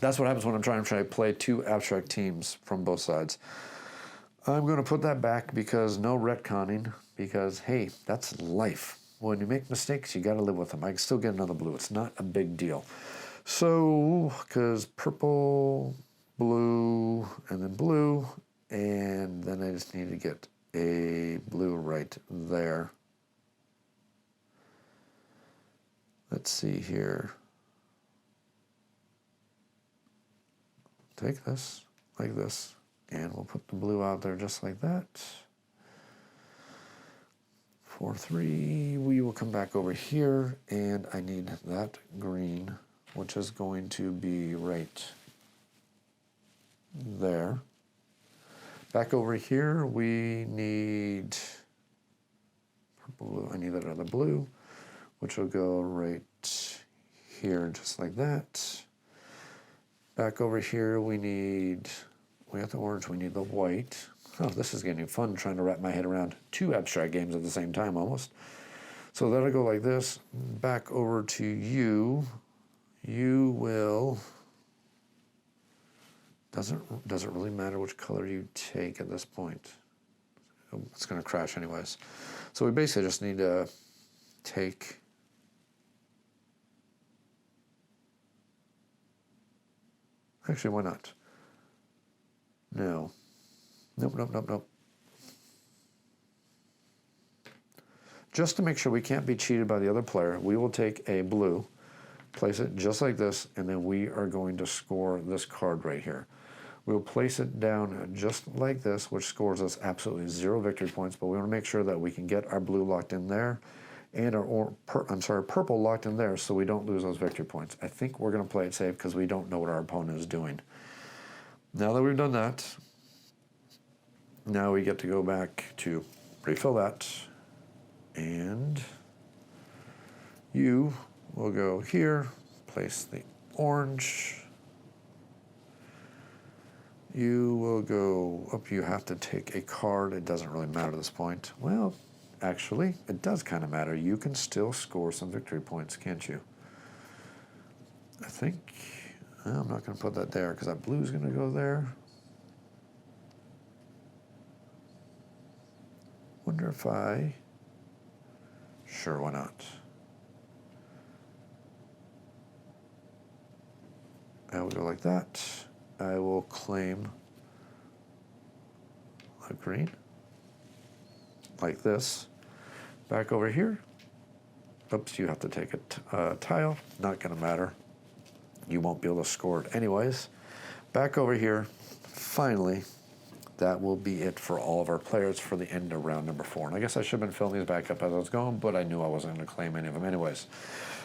That's what happens when I'm trying to play 2 abstract teams from both sides. I'm going to put that back because no retconning, because, hey, that's life. When you make mistakes, you got to live with them. I can still get another blue. It's not a big deal. So, because purple, blue, and then I just need to get a blue right there. Let's see here. Take this, like this, and we'll put the blue out there just like that. 4, 3, we will come back over here, and I need that green, which is going to be right there. Back over here, we need blue. I need that other blue, which will go right here, just like that. Back over here, we got the orange, we need the white. Oh, this is getting fun, trying to wrap my head around two abstract games at the same time, almost. So that'll go like this. Back over to you. You will... Does it really matter which color you take at this point? It's going to crash anyways. So we basically just need to take... Actually, why not? No. Nope. Just to make sure we can't be cheated by the other player, we will take a blue, place it just like this, and then we are going to score this card right here. We'll place it down just like this, which scores us absolutely 0 victory points, but we want to make sure that we can get our blue locked in there and our purple locked in there so we don't lose those victory points. I think we're going to play it safe because we don't know what our opponent is doing. Now that we've done that, now we get to go back to refill that, and you will go here, place the orange. You will go up, you have to take a card. It doesn't really matter at this point. Well, actually, it does kind of matter. You can still score some victory points, can't you? I think, I'm not going to put that there because that blue is going to go there. Wonder if sure, why not? I will go like that. I will claim a green, like this. Back over here. Oops, you have to take a tile. Not going to matter. You won't be able to score it anyways. Back over here. Finally, that will be it for all of our players for the end of round number 4. And I guess I should have been filling these back up as I was going, but I knew I wasn't going to claim any of them anyways.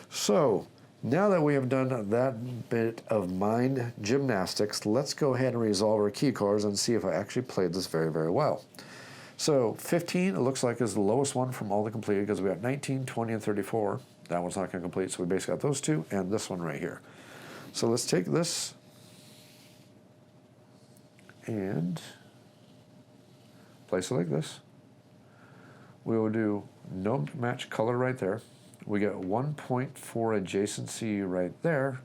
So, now that we have done that bit of mind gymnastics, let's go ahead and resolve our key cards and see if I actually played this very, very well. So 15, it looks like, is the lowest one from all the completed because we got 19, 20, and 34. That one's not going to complete, so we basically got those two and this one right here. So let's take this and place it like this. We will do no match color right there. We get 1 point for adjacency right there.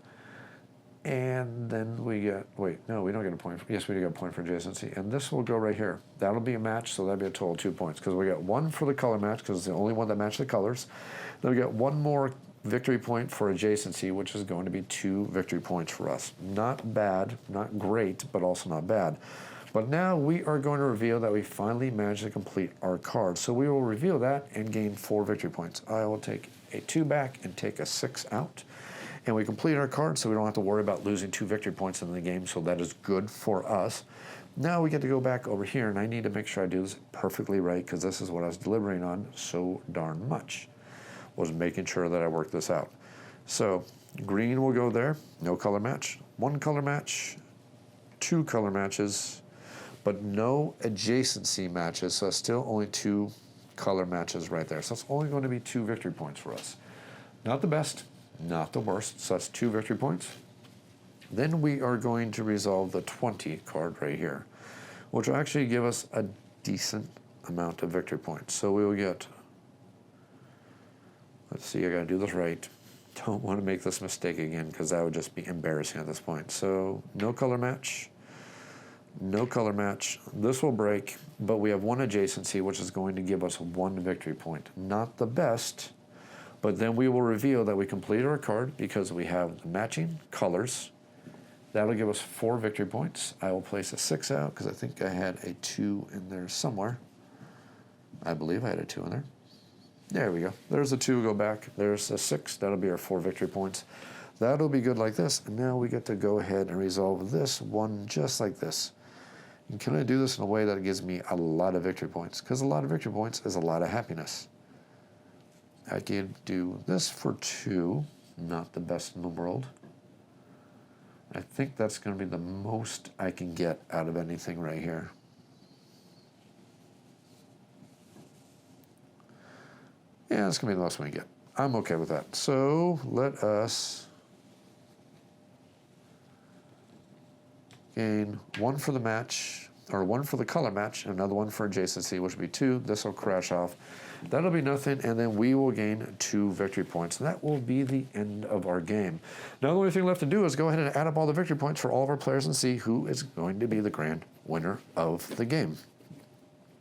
And then we get, wait, no, we don't get a point. Yes, we do get a point for adjacency. And this will go right here. That'll be a match, so that'll be a total of 2 points. Because we get 1 for the color match, because it's the only one that matches the colors. Then we get 1 more victory point for adjacency, which is going to be 2 victory points for us. Not bad, not great, but also not bad. But now we are going to reveal that we finally managed to complete our card. So we will reveal that and gain 4 victory points. I will take a 2 back and take a 6 out. And we complete our card, so we don't have to worry about losing 2 victory points in the game, so that is good for us. Now we get to go back over here, and I need to make sure I do this perfectly right, because this is what I was deliberating on so darn much, was making sure that I worked this out. So green will go there, no color match. 1 color match, 2 color matches, but no adjacency matches, so it's still only 2 color matches right there. So it's only going to be 2 victory points for us. Not the best, not the worst, so that's 2 victory points. Then we are going to resolve the 20 card right here, which will actually give us a decent amount of victory points. So we will get, let's see, I gotta do this right. Don't want to make this mistake again because that would just be embarrassing at this point. So no color match, no color match. This will break, but we have 1 adjacency, which is going to give us 1 victory point. Not the best, but then we will reveal that we completed our card because we have the matching colors. That'll give us 4 victory points. I will place a 6 out because I think I had a 2 in there somewhere. I believe I had a 2 in there. There we go. There's a 2, go back. There's a 6. That'll be our 4 victory points. That'll be good like this. And now we get to go ahead and resolve this one just like this. And can I do this in a way that gives me a lot of victory points? Because a lot of victory points is a lot of happiness. I can do this for 2. Not the best in the world. I think that's going to be the most I can get out of anything right here. Yeah, that's going to be the most we get. I'm okay with that. So let us gain 1 for the match, or 1 for the color match, and another 1 for adjacency, which will be 2. This will crash off. That'll be nothing, and then we will gain 2 victory points. And that will be the end of our game. Now the only thing left to do is go ahead and add up all the victory points for all of our players and see who is going to be the grand winner of the game.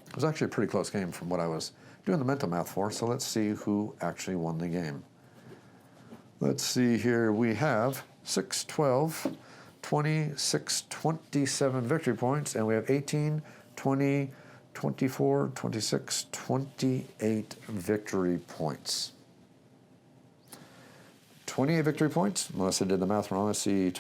It was actually a pretty close game from what I was doing the mental math for, so let's see who actually won the game. Let's see here, we have 6, 12, 26, 27 victory points, and we have 18, 20, 24, 26, 28 victory points. 28 victory points, unless I did the math wrong. Let's see,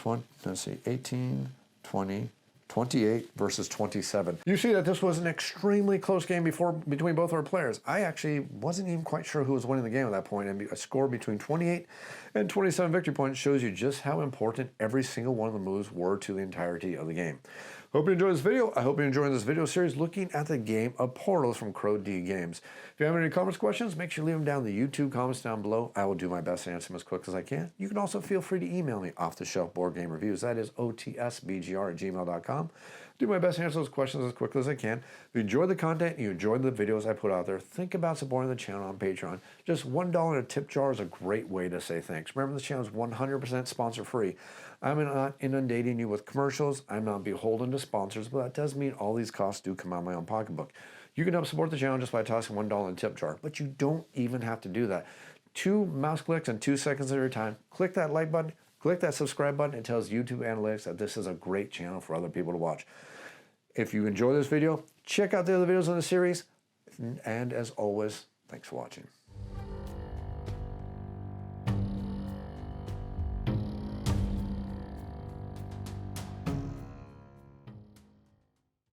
18, 20, 28 versus 27. You see that this was an extremely close game between both our players. I actually wasn't even quite sure who was winning the game at that point, and a score between 28 and 27 victory points shows you just how important every single one of the moves were to the entirety of the game. Hope you enjoyed this video. I hope you're enjoying this video series looking at the game of Portals from Crow D Games. If you have any comments, questions, make sure you leave them down in the YouTube comments down below. I will do my best to answer them as quick as I can. You can also feel free to email me off the shelf board game reviews. That is otsbgr@gmail.com. Do my best to answer those questions as quickly as I can. If you enjoy the content and you enjoy the videos I put out there, think about supporting the channel on Patreon. Just $1 in a tip jar is a great way to say thanks. Remember, this channel is 100% sponsor free. I'm not inundating you with commercials. I'm not beholden to sponsors, but that does mean all these costs do come out of my own pocketbook. You can help support the channel just by tossing $1 in a tip jar, but you don't even have to do that. 2 mouse clicks and 2 seconds at your time. Click that like button. Click that subscribe button. It tells YouTube analytics that this is a great channel for other people to watch. If you enjoy this video, check out the other videos in the series. And as always, thanks for watching.